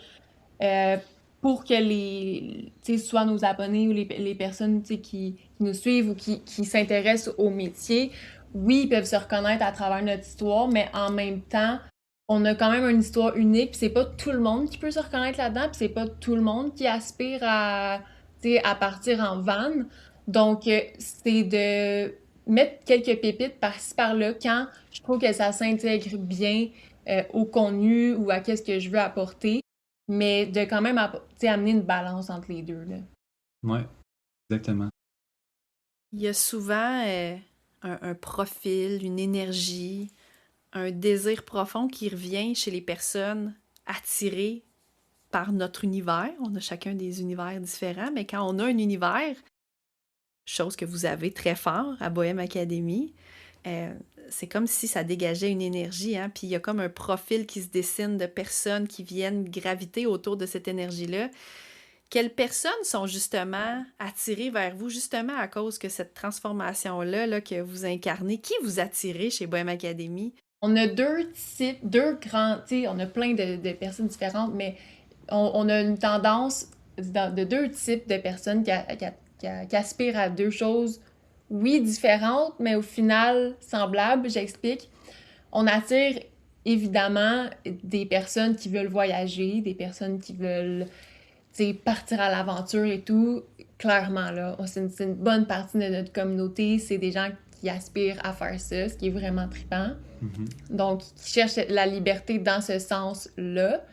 euh, pour que tu sais, soit nos abonnés ou les personnes tu sais, qui nous suivent ou qui s'intéressent au métier, oui, ils peuvent se reconnaître à travers notre histoire, mais en même temps, on a quand même une histoire unique, puis c'est pas tout le monde qui peut se reconnaître là-dedans, puis c'est pas tout le monde qui aspire tu sais, à partir en van. Donc, c'est de mettre quelques pépites par-ci par-là quand je trouve que ça s'intègre bien au contenu ou à qu'est-ce que je veux apporter, mais de quand même tu sais, amener une balance entre les deux, là. Ouais, exactement. Il y a souvent un profil, une énergie, un désir profond qui revient chez les personnes attirées par notre univers. On a chacun des univers différents, mais quand on a un univers, chose que vous avez très fort à Bohème Academy, euh, c'est comme si ça dégageait une énergie, hein? Puis il y a comme un profil qui se dessine de personnes qui viennent graviter autour de cette énergie-là. Quelles personnes sont justement attirées vers vous, justement à cause que cette transformation-là là, que vous incarnez, qui vous attirez chez Bohème Academy? On a deux types, deux grands, tu sais, on a plein de personnes différentes, mais on a une tendance de deux types de personnes qui aspirent à deux choses, oui, différentes, mais au final semblables. J'explique. On attire évidemment des personnes qui veulent voyager, des personnes qui veulent, tu sais, partir à l'aventure et tout. Clairement, là, c'est une bonne partie de notre communauté. C'est des gens qui aspirent à faire ça, ce qui est vraiment trippant. Mhm. Donc, qui cherchent la liberté dans ce sens-là.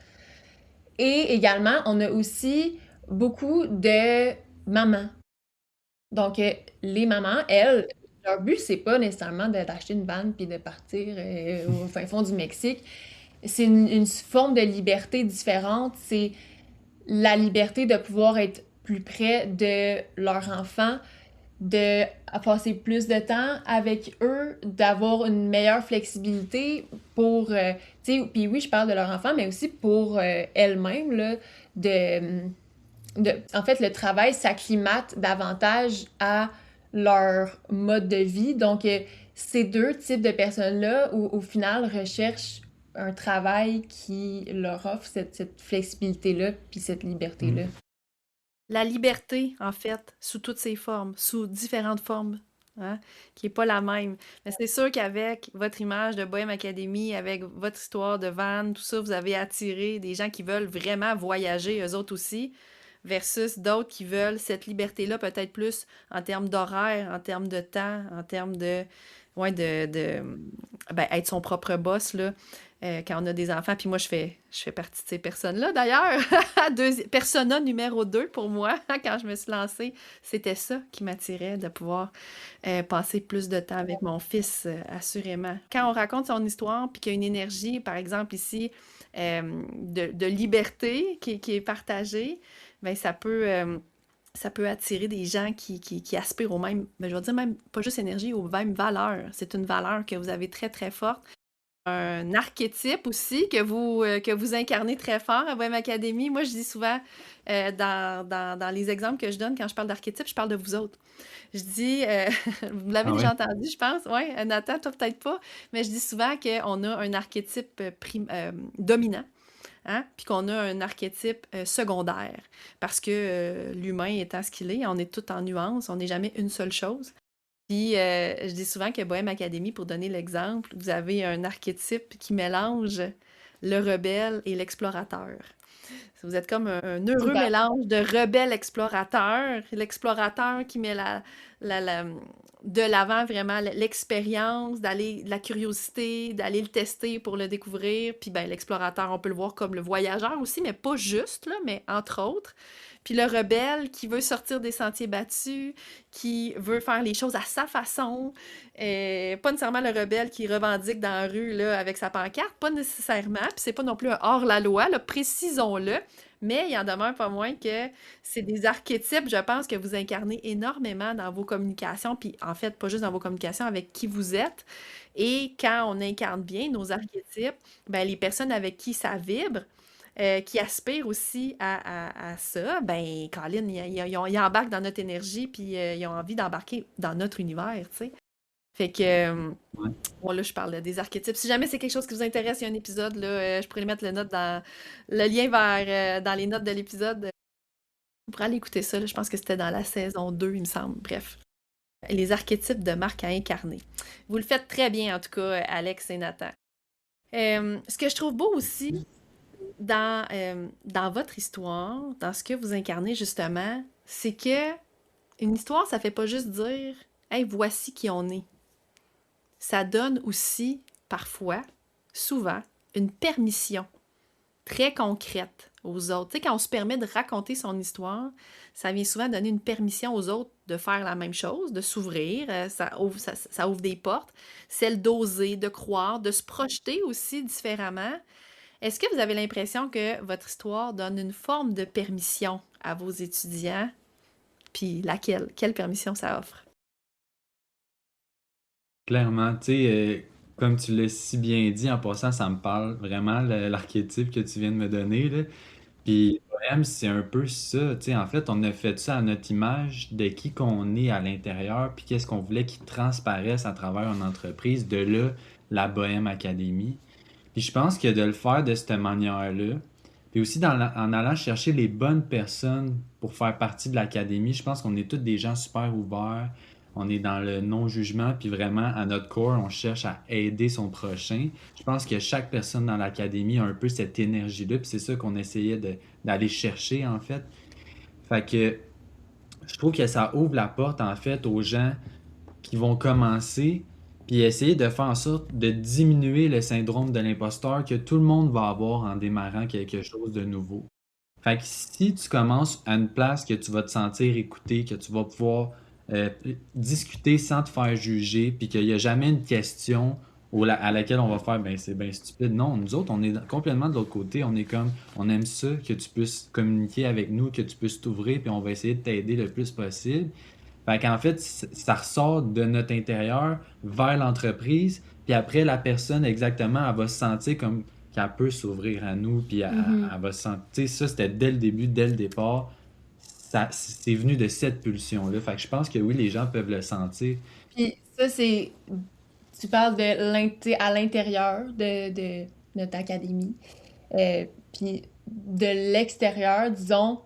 Et également, on a aussi beaucoup de mamans. Donc, les mamans, elles, leur but, c'est pas nécessairement d'acheter une vanne puis de partir au fin fond du Mexique. C'est une forme de liberté différente. C'est la liberté de pouvoir être plus près de leur enfant, de passer plus de temps avec eux, d'avoir une meilleure flexibilité pour, tu sais, puis oui, je parle de leur enfant, mais aussi pour elles-mêmes, là, de, en fait, le travail s'acclimate davantage à leur mode de vie. Donc, ces deux types de personnes-là, au final, recherchent un travail qui leur offre cette flexibilité-là, puis cette liberté-là. La liberté, en fait, sous toutes ses formes, sous différentes formes, hein, qui n'est pas la même. Mais c'est sûr qu'avec votre image de Bohème Academy, avec votre histoire de van, tout ça, vous avez attiré des gens qui veulent vraiment voyager, eux autres aussi, versus d'autres qui veulent cette liberté-là, peut-être plus en termes d'horaire, en termes de temps, en termes de, ouais, ben, être son propre boss, là, quand on a des enfants. Puis moi, je fais partie de ces personnes-là, d'ailleurs. Persona numéro 2 pour moi, quand je me suis lancée, c'était ça qui m'attirait, de pouvoir passer plus de temps avec mon fils, assurément. Quand on raconte son histoire, puis qu'il y a une énergie, par exemple ici, de liberté qui est partagée, ben ça peut attirer des gens qui aspirent au même, ben, je vais dire même, pas juste énergie, aux mêmes valeurs. C'est une valeur que vous avez très, très forte. Un archétype aussi que vous incarnez très fort à Bohème Academy. Moi, je dis souvent, dans les exemples que je donne quand je parle d'archétype, je parle de vous autres. Je dis, vous l'avez Ah déjà ouais? entendu, je pense, oui, Nathan, toi peut-être pas, mais je dis souvent qu'on a un archétype dominant. Hein? Puis qu'on a un archétype secondaire. Parce que l'humain étant ce qu'il est, on est tout en nuances, on n'est jamais une seule chose. Puis je dis souvent que Bohème Academy, pour donner l'exemple, vous avez un archétype qui mélange le rebelle et l'explorateur. Vous êtes comme un heureux Super. mélange de rebelle-explorateur, l'explorateur qui met de l'avant vraiment l'expérience, d'aller, de la curiosité, d'aller le tester pour le découvrir. Puis ben, l'explorateur, on peut le voir comme le voyageur aussi, mais pas juste, là, mais entre autres. Puis le rebelle qui veut sortir des sentiers battus, qui veut faire les choses à sa façon. Pas nécessairement le rebelle qui revendique dans la rue là, avec sa pancarte, pas nécessairement. Puis c'est pas non plus un hors-la-loi, là, précisons-le. Mais il en demeure pas moins que c'est des archétypes, je pense, que vous incarnez énormément dans vos communications, puis en fait, pas juste dans vos communications, avec qui vous êtes. Et quand on incarne bien nos archétypes, ben, les personnes avec qui ça vibre, qui aspirent aussi à ça, ben, Colin, ils embarquent dans notre énergie, puis ils ont envie d'embarquer dans notre univers, tu sais. Fait que, Ouais. bon, là, je parle des archétypes. Si jamais c'est quelque chose qui vous intéresse, il y a un épisode, là, je pourrais mettre le lien vers, dans les notes de l'épisode. Vous pourrez aller écouter ça, là, je pense que c'était dans la saison 2, il me semble. Bref. Les archétypes de marque à incarner. Vous le faites très bien, en tout cas, Alex et Nathan. Ce que je trouve beau aussi dans votre histoire, dans ce que vous incarnez justement, c'est que une histoire, ça fait pas juste dire hey, voici qui on est. Ça donne aussi, parfois, souvent, une permission très concrète aux autres. Tu sais, quand on se permet de raconter son histoire, ça vient souvent donner une permission aux autres de faire la même chose, de s'ouvrir, ça ouvre des portes, celle d'oser, de croire, de se projeter aussi différemment. Est-ce que vous avez l'impression que votre histoire donne une forme de permission à vos étudiants? Puis laquelle? Quelle permission ça offre? Clairement, tu sais, comme tu l'as si bien dit, en passant, ça me parle vraiment l'archétype que tu viens de me donner, là. Puis Poème, c'est un peu ça, tu sais, en fait, on a fait ça à notre image de qui qu'on est à l'intérieur, puis qu'est-ce qu'on voulait qu'il transparaisse à travers une entreprise, de là, la Bohème Academy. Puis je pense que de le faire de cette manière-là, puis aussi en allant chercher les bonnes personnes pour faire partie de l'académie, je pense qu'on est tous des gens super ouverts, on est dans le non-jugement, puis vraiment, à notre corps, on cherche à aider son prochain. Je pense que chaque personne dans l'académie a un peu cette énergie-là, puis c'est ça qu'on essayait d'aller chercher, en fait. Fait que je trouve que ça ouvre la porte, en fait, aux gens qui vont commencer, puis essayer de faire en sorte de diminuer le syndrome de l'imposteur que tout le monde va avoir en démarrant quelque chose de nouveau. Fait que si tu commences à une place que tu vas te sentir écouté, que tu vas pouvoir euh, discuter sans te faire juger, puis qu'il n'y a jamais une question à laquelle on va faire, ben c'est bien stupide. Non, nous autres, on est complètement de l'autre côté. On est comme, on aime ça, que tu puisses communiquer avec nous, que tu puisses t'ouvrir, puis on va essayer de t'aider le plus possible. Fait qu'en fait, ça ressort de notre intérieur vers l'entreprise, puis après, la personne, exactement, elle va se sentir comme qu'elle peut s'ouvrir à nous, puis Mhm. elle va se sentir. Tu sais, ça, c'était dès le début, dès le départ. c'est venu de cette pulsion-là. Fait que je pense que oui, les gens peuvent le sentir. Puis ça, c'est... Tu parles à l'intérieur de notre académie. Puis de l'extérieur, disons,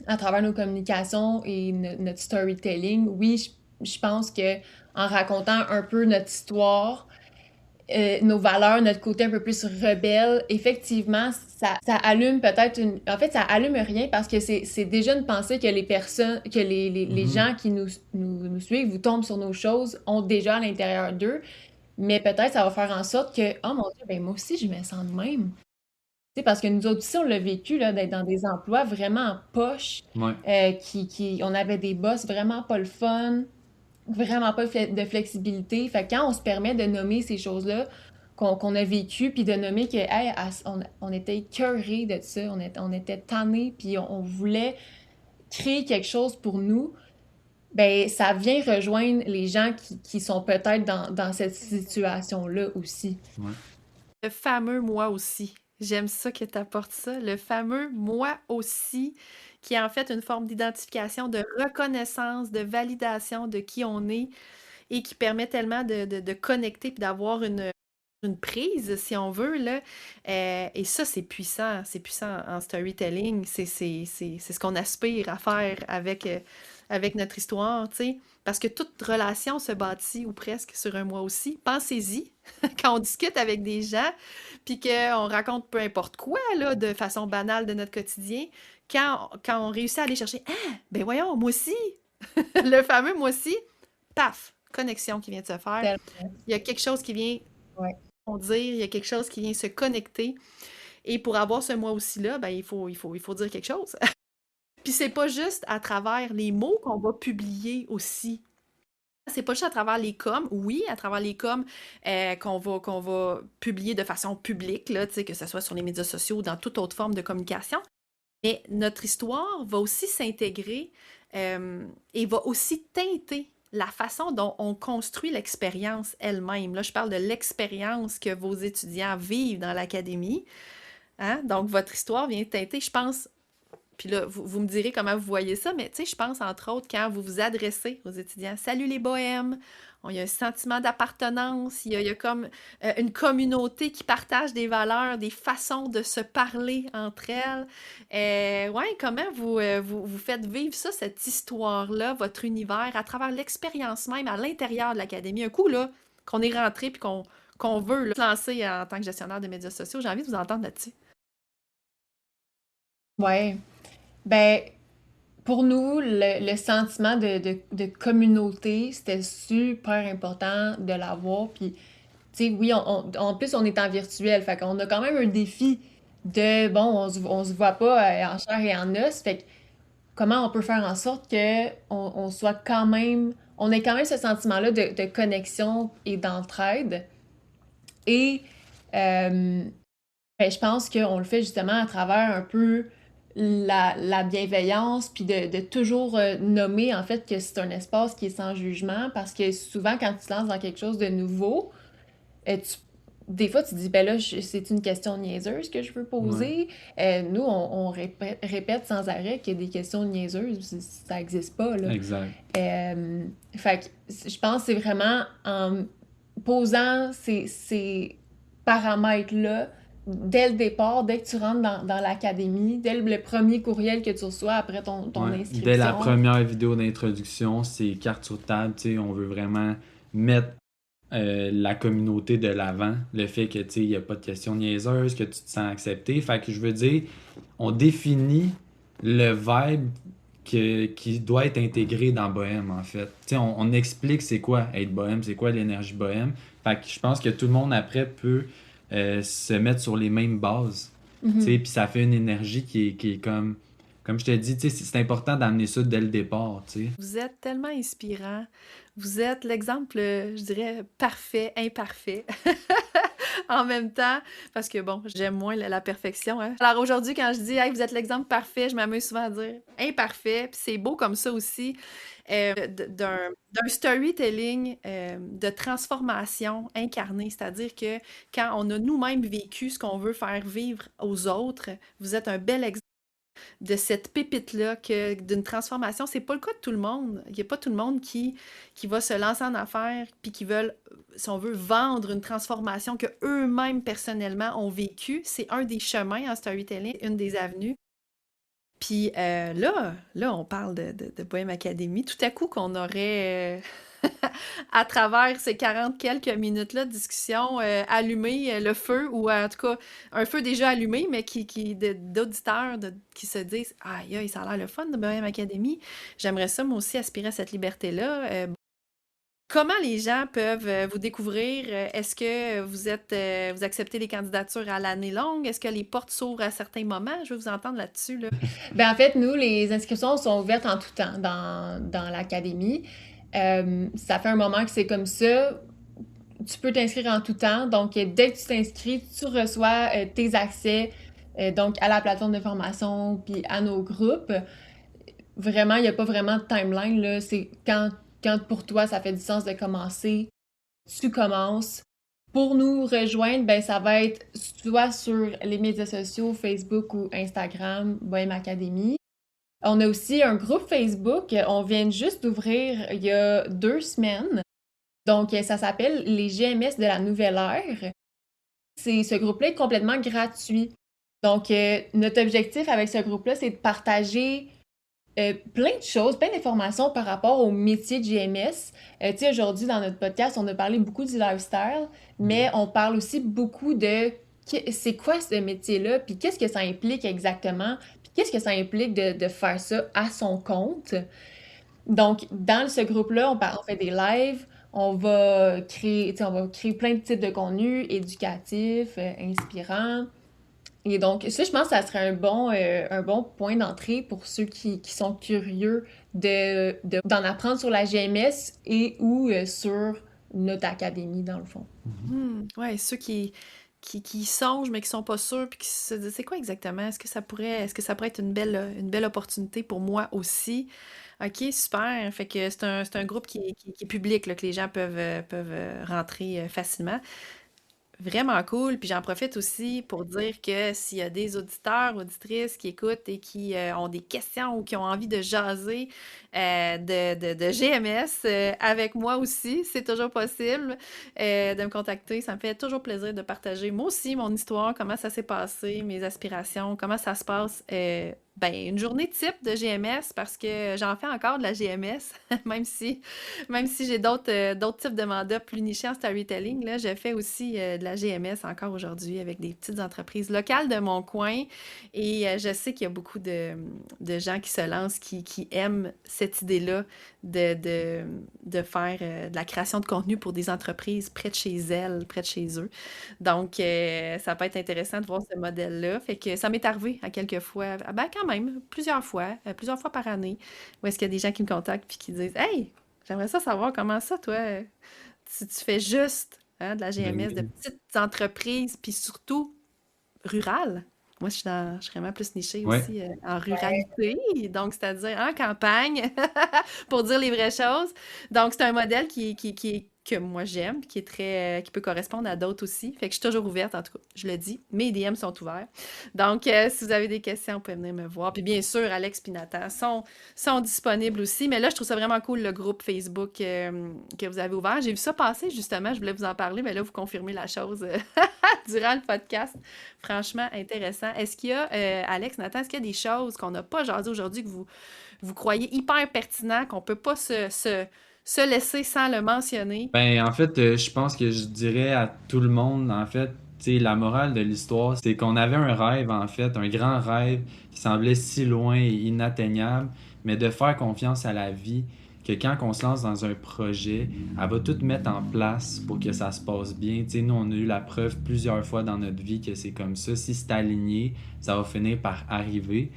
à travers nos communications et notre storytelling, oui, je pense que en racontant un peu notre histoire, nos valeurs, notre côté un peu plus rebelle, effectivement, ça allume peut-être une... En fait, ça allume rien parce que c'est déjà une pensée que les personnes, que les Mhm. gens qui nous suivent ou tombent sur nos choses ont déjà à l'intérieur d'eux. Mais peut-être ça va faire en sorte que, oh mon Dieu, ben moi aussi, je me sens de même. Tu sais, parce que nous autres aussi, on l'a vécu, là, d'être dans des emplois vraiment en poche, Ouais. on avait des boss vraiment pas le fun, vraiment pas de flexibilité. Fait que quand on se permet de nommer ces choses-là qu'on a vécues, puis de nommer que, hey, on était écœurés de ça, on était tannés, puis on voulait créer quelque chose pour nous, ben ça vient rejoindre les gens qui sont peut-être dans cette situation-là aussi. Ouais. Le fameux moi aussi. J'aime ça que tu apportes ça. Le fameux moi aussi, qui est en fait une forme d'identification, de reconnaissance, de validation de qui on est et qui permet tellement de connecter puis d'avoir une prise, si on veut, là. Et ça, c'est puissant. C'est puissant en storytelling. C'est ce qu'on aspire à faire avec notre histoire, tu sais. Parce que toute relation se bâtit, ou presque, sur un moi aussi. Pensez-y, quand on discute avec des gens, puis qu'on raconte peu importe quoi, là, de façon banale de notre quotidien, quand on réussit à aller chercher, ah, ben voyons, moi aussi, le fameux moi aussi, paf, connexion qui vient de se faire. Tellement. Il y a quelque chose qui vient Ouais. dire, il y a quelque chose qui vient se connecter. Et pour avoir ce moi aussi-là, ben, il faut dire quelque chose. Puis c'est pas juste à travers les mots qu'on va publier aussi. C'est pas juste à travers les coms, oui, à travers les coms qu'on va publier de façon publique, là, tu sais, que ce soit sur les médias sociaux ou dans toute autre forme de communication. Mais notre histoire va aussi s'intégrer et va aussi teinter la façon dont on construit l'expérience elle-même. Là, je parle de l'expérience que vos étudiants vivent dans l'académie. Hein? Donc, votre histoire vient teinter, je pense, puis là, vous me direz comment vous voyez ça, mais tu sais, je pense entre autres quand vous vous adressez aux étudiants, salut les bohèmes, il y a un sentiment d'appartenance, il y a comme une communauté qui partage des valeurs, des façons de se parler entre elles. Ouais, comment vous faites vivre ça, cette histoire-là, votre univers, à travers l'expérience même à l'intérieur de l'académie? Un coup, là, qu'on est rentré puis qu'on veut là, se lancer en tant que gestionnaire de médias sociaux, j'ai envie de vous entendre là-dessus. Ouais. Ben, pour nous, le sentiment de communauté, c'était super important de l'avoir. Puis, tu sais, oui, en plus, on est en virtuel. Fait qu'on a quand même un défi de, bon, on se voit pas en chair et en os. Fait que comment on peut faire en sorte que on soit quand même, on ait quand même ce sentiment-là de connexion et d'entraide. Et ben, je pense qu'on le fait justement à travers un peu la bienveillance, puis de toujours nommer en fait que c'est un espace qui est sans jugement, parce que souvent quand tu te lances dans quelque chose de nouveau, des fois tu te dis, ben là, c'est une question niaiseuse que je veux Ouais. poser. Nous, on répète sans arrêt qu'il y a des questions niaiseuses, ça n'existe pas, là. Exact. Fait que je pense que c'est vraiment en posant ces paramètres-là dès le départ, dès que tu rentres dans l'académie, dès le premier courriel que tu reçois après ton Ouais. Dès la inscription. première vidéo d'introduction, c'est carte sur table, tu sais, on veut vraiment mettre la communauté de l'avant, le fait que, tu sais, il n'y a pas de questions niaiseuses, que tu te sens accepté. Fait que je veux dire, on définit le vibe qui doit être intégré dans Bohème, en fait. Tu sais, on explique c'est quoi être Bohème, c'est quoi l'énergie Bohème. Fait que je pense que tout le monde après peut se mettre sur les mêmes bases. Tu sais, Mhm. puis ça fait une énergie qui est comme je te dis, tu sais, c'est important d'amener ça dès le départ, tu sais. Vous êtes tellement inspirant. Vous êtes l'exemple, je dirais, parfait, imparfait. En même temps, parce que bon, j'aime moins la perfection, hein. Alors aujourd'hui, quand je dis, hey, vous êtes l'exemple parfait, je m'amuse souvent à dire imparfait, puis c'est beau comme ça aussi, d'un storytelling de transformation incarnée, c'est-à-dire que quand on a nous-mêmes vécu ce qu'on veut faire vivre aux autres, vous êtes un bel exemple de cette pépite-là, d'une transformation. C'est pas le cas de tout le monde. Il n'y a pas tout le monde qui va se lancer en affaires puis qui veulent, si on veut, vendre une transformation que eux-mêmes personnellement ont vécue. C'est un des chemins en storytelling, une des avenues. Puis là, on parle de Bohème Academy. Tout à coup, qu'on aurait, à travers ces 40 quelques minutes-là de discussion, allumé le feu, ou en tout cas, un feu déjà allumé, mais d'auditeurs qui se disent « Aïe, aïe, ça a l'air le fun de Bohème Academy. J'aimerais ça, moi aussi, aspirer à cette liberté-là. Comment les gens peuvent vous découvrir? Est-ce que vous acceptez les candidatures à l'année longue? Est-ce que les portes s'ouvrent à certains moments? Je veux vous entendre là-dessus, là. Ben, en fait, nous, les inscriptions sont ouvertes en tout temps dans l'académie. Ça fait un moment que c'est comme ça. Tu peux t'inscrire en tout temps. Donc, dès que tu t'inscris, tu reçois tes accès donc à la plateforme de formation puis à nos groupes. Vraiment, il n'y a pas vraiment de timeline, là. C'est quand pour toi, ça fait du sens de commencer, tu commences. Pour nous rejoindre, ben, ça va être soit sur les médias sociaux, Facebook ou Instagram, Bohème Academy. On a aussi un groupe Facebook, on vient juste d'ouvrir il y a 2 semaines. Donc, ça s'appelle les GMS de la Nouvelle Ère. Ce groupe-là est complètement gratuit. Donc, notre objectif avec ce groupe-là, c'est de partager plein de choses, plein d'informations par rapport au métier de GMS. Tu sais, aujourd'hui, dans notre podcast, on a parlé beaucoup du lifestyle, mais on parle aussi beaucoup de c'est quoi ce métier-là, puis qu'est-ce que ça implique exactement, puis qu'est-ce que ça implique de faire ça à son compte. Donc, dans ce groupe-là, on fait des lives, on va créer plein de types de contenus éducatifs, inspirants. Et donc, ça, je pense que ça serait un bon point d'entrée pour ceux qui sont curieux d'en apprendre sur la GMS et ou sur notre académie, dans le fond. Ouais, ceux qui songent, mais qui sont pas sûrs, puis qui se disent, c'est quoi exactement? Est-ce que ça pourrait être une belle opportunité pour moi aussi? OK, super. Fait que c'est un groupe qui est public, là, que les gens peuvent rentrer facilement. Vraiment cool. Puis j'en profite aussi pour dire que s'il y a des auditeurs, auditrices qui écoutent et qui ont des questions ou qui ont envie de jaser de GMS avec moi aussi, c'est toujours possible de me contacter. Ça me fait toujours plaisir de partager moi aussi mon histoire, comment ça s'est passé, mes aspirations, comment ça se passe. Ben, une journée type de GMS, parce que j'en fais encore de la GMS, même si j'ai d'autres types de mandats plus nichés en storytelling, là, je fais aussi de la GMS encore aujourd'hui avec des petites entreprises locales de mon coin. Et je sais qu'il y a beaucoup de gens qui se lancent, qui aiment cette idée-là de faire de la création de contenu pour des entreprises près de chez elles, près de chez eux. Donc, ça peut être intéressant de voir ce modèle-là. Fait que ça m'est arrivé à quelques fois, ben quand même, plusieurs fois par année, où est-ce qu'il y a des gens qui me contactent puis qui disent « Hey, j'aimerais ça savoir comment ça, toi, tu fais juste de la Ben GMS, de oui. petites entreprises, puis surtout rurales. » Moi, je suis vraiment plus nichée Ouais. aussi en ruralité, donc c'est-à-dire en campagne, pour dire les vraies choses. Donc, c'est un modèle que moi j'aime, qui peut correspondre à d'autres aussi. Fait que je suis toujours ouverte, en tout cas, je le dis. Mes DM sont ouverts. Donc, si vous avez des questions, vous pouvez venir me voir. Puis bien sûr, Alex et Nathan sont disponibles aussi. Mais là, je trouve ça vraiment cool, le groupe Facebook que vous avez ouvert. J'ai vu ça passer, justement. Je voulais vous en parler, mais là, vous confirmez la chose durant le podcast. Franchement, intéressant. Est-ce qu'il y a, Alex, Nathan, est-ce qu'il y a des choses qu'on n'a pas jasé aujourd'hui que vous croyez hyper pertinent, qu'on peut pas se laisser sans le mentionner? Ben, en fait, je pense que je dirais à tout le monde, en fait, tu sais, la morale de l'histoire, c'est qu'on avait un rêve, en fait, un grand rêve qui semblait si loin et inatteignable, mais de faire confiance à la vie, que quand on se lance dans un projet, elle va tout mettre en place pour que ça se passe bien. Tu sais, nous, on a eu la preuve plusieurs fois dans notre vie que c'est comme ça. Si c'est aligné, ça va finir par arriver.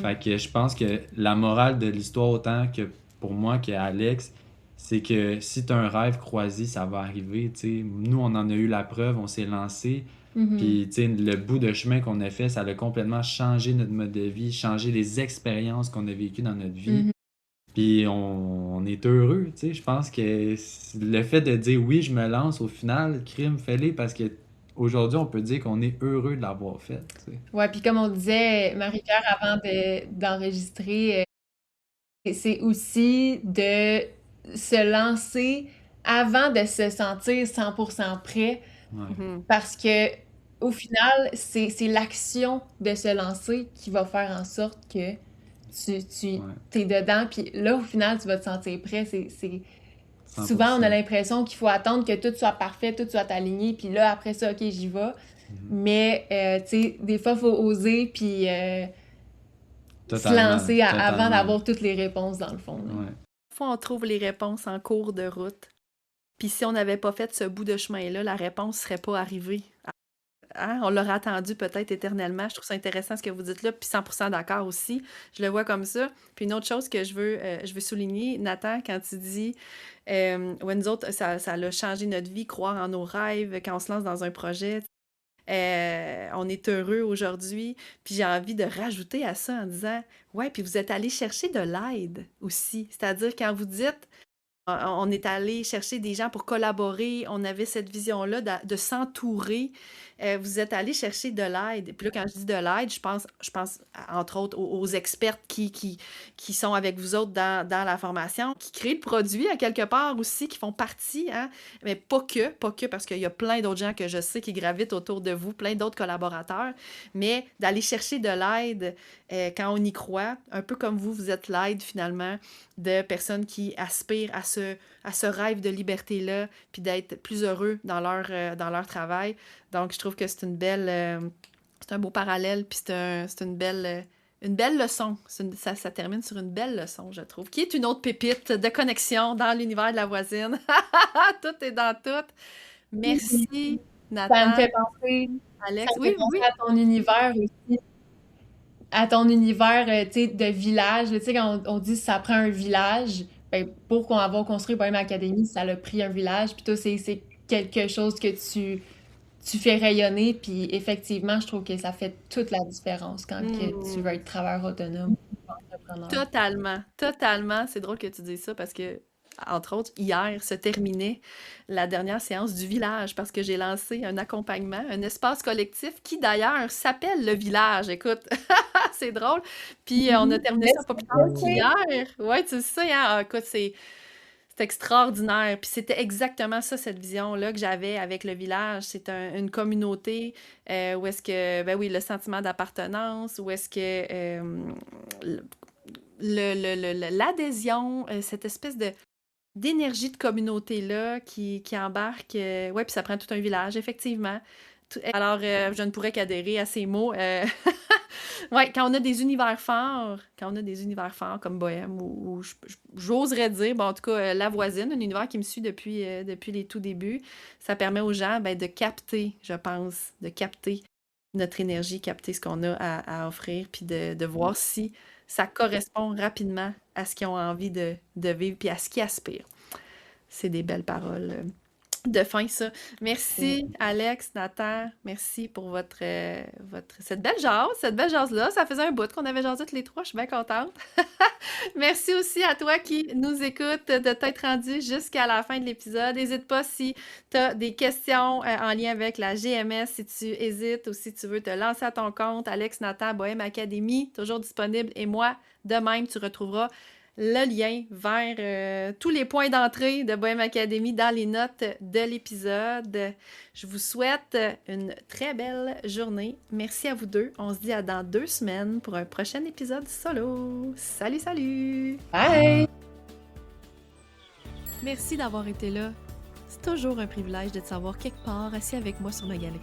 Fait que je pense que la morale de l'histoire, autant que pour moi qu'Alex, c'est que si tu as un rêve croisé, ça va arriver, tu sais. Nous, on en a eu la preuve, on s'est lancé. Puis, tu sais, le bout de chemin qu'on a fait, ça a complètement changé notre mode de vie, changé les expériences qu'on a vécues dans notre vie. Puis, on est heureux, tu sais. Je pense que le fait de dire oui, je me lance, au final, crime, fais-le parce que aujourd'hui, on peut dire qu'on est heureux de l'avoir fait, tu sais. Ouais, puis comme on disait, Marie-Pierre, avant d'enregistrer, c'est aussi de se lancer avant de se sentir 100% prêt, Ouais. Mhm. parce que au final, c'est l'action de se lancer qui va faire en sorte que tu Ouais. t'es dedans, puis là, au final, tu vas te sentir prêt. Souvent, on a 100%. l'impression qu'il faut attendre que tout soit parfait, tout soit aligné, puis là, après ça, OK, j'y vais. Mais, tu sais, des fois, il faut oser, puis se Totalement, lancer avant totalement. d'avoir toutes les réponses, dans le fond. là. Ouais. Des fois, on trouve les réponses en cours de route. Puis si on n'avait pas fait ce bout de chemin-là, la réponse serait pas arrivée. Hein? On l'aurait attendu peut-être éternellement. Je trouve ça intéressant ce que vous dites là, puis 100% d'accord aussi. Je le vois comme ça. Puis une autre chose que je veux souligner, Nathan, quand tu dis ouais, nous autres, ça a changé notre vie, croire en nos rêves, quand on se lance dans un projet. On est heureux aujourd'hui. Puis j'ai envie de rajouter à ça en disant, ouais, puis vous êtes allé chercher de l'aide aussi. C'est-à-dire quand vous dites, on est allé chercher des gens pour collaborer, on avait cette vision-là de s'entourer. Vous êtes allé chercher de l'aide. Puis là, quand je dis de l'aide, je pense entre autres aux expertes qui sont avec vous autres dans la formation, qui créent le produit à quelque part aussi, qui font partie, hein? Mais pas que, parce qu'il y a plein d'autres gens que je sais qui gravitent autour de vous, plein d'autres collaborateurs, mais d'aller chercher de l'aide quand on y croit, un peu comme vous êtes l'aide finalement de personnes qui aspirent à ce rêve de liberté-là, puis d'être plus heureux dans leur travail. Donc, je trouve que c'est une belle... c'est un beau parallèle, puis c'est une belle leçon. Ça termine sur une belle leçon, je trouve, qui est une autre pépite de connexion dans l'univers de la voisine. Tout est dans tout. Merci, Nathan. Ça me fait penser, Alex. ça me fait Oui, penser oui. à ton univers aussi. À ton univers, tu sais, de village. Tu sais, quand on dit que ça prend un village, ben, pour qu'on avoir construit Bohème Academy, ça a pris un village. Puis toi, c'est quelque chose que tu fais rayonner. Puis effectivement, je trouve que ça fait toute la différence quand que tu veux être travailleur autonome ou entrepreneur. Totalement. C'est drôle que tu dises ça parce que, entre autres, hier se terminait la dernière séance du village parce que j'ai lancé un accompagnement, un espace collectif qui d'ailleurs s'appelle le village. Écoute, c'est drôle. Puis on a terminé ça pas plus tard qu'hier. Ouais, tu sais, hein? Ah, écoute, c'est extraordinaire. Puis c'était exactement ça, cette vision-là que j'avais avec le village. C'est une communauté où est-ce que, ben oui, le sentiment d'appartenance, où est-ce que l'adhésion, cette espèce d'énergie de communauté-là qui embarque. Ouais, puis ça prend tout un village, effectivement. Alors, je ne pourrais qu'adhérer à ces mots. Ouais, quand on a des univers forts, comme Bohème, ou j'oserais dire, bon, en tout cas, La Voisine, un univers qui me suit depuis les tout débuts, ça permet aux gens de capter, je pense, notre énergie, capter ce qu'on a à offrir, puis de voir si ça correspond rapidement à ce qu'ils ont envie de vivre, puis à ce qu'ils aspirent. C'est des belles paroles de fin, ça. Merci, Alex, Nathan. Merci pour cette belle jase-là. Ça faisait un bout qu'on avait jasé tous les trois. Je suis bien contente. Merci aussi à toi qui nous écoute de t'être rendu jusqu'à la fin de l'épisode. N'hésite pas si tu as des questions en lien avec la GMS, si tu hésites ou si tu veux te lancer à ton compte. Alex, Nathan, Bohème Academy, toujours disponible. Et moi, de même, tu retrouveras le lien vers tous les points d'entrée de Bohème Academy dans les notes de l'épisode. Je vous souhaite une très belle journée. Merci à vous deux. On se dit à dans 2 semaines pour un prochain épisode solo. Salut! Bye! Merci d'avoir été là. C'est toujours un privilège de te savoir quelque part assis avec moi sur ma galerie.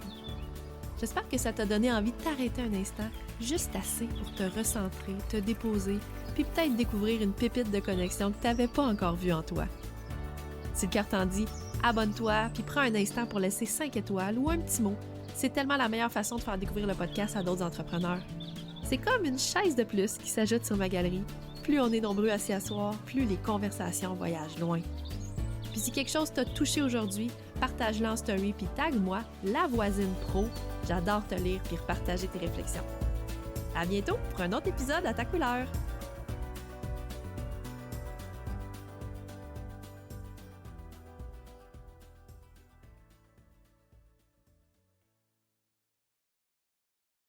J'espère que ça t'a donné envie de t'arrêter un instant, juste assez pour te recentrer, te déposer, puis peut-être découvrir une pépite de connexion que tu n'avais pas encore vue en toi. Si le cœur t'en dit, abonne-toi, puis prends un instant pour laisser 5 étoiles ou un petit mot. C'est tellement la meilleure façon de faire découvrir le podcast à d'autres entrepreneurs. C'est comme une chaise de plus qui s'ajoute sur ma galerie. Plus on est nombreux à s'y asseoir, plus les conversations voyagent loin. Puis si quelque chose t'a touché aujourd'hui, partage-le en story puis tag-moi, La Voisine Pro. J'adore te lire puis repartager tes réflexions. À bientôt pour un autre épisode à ta couleur.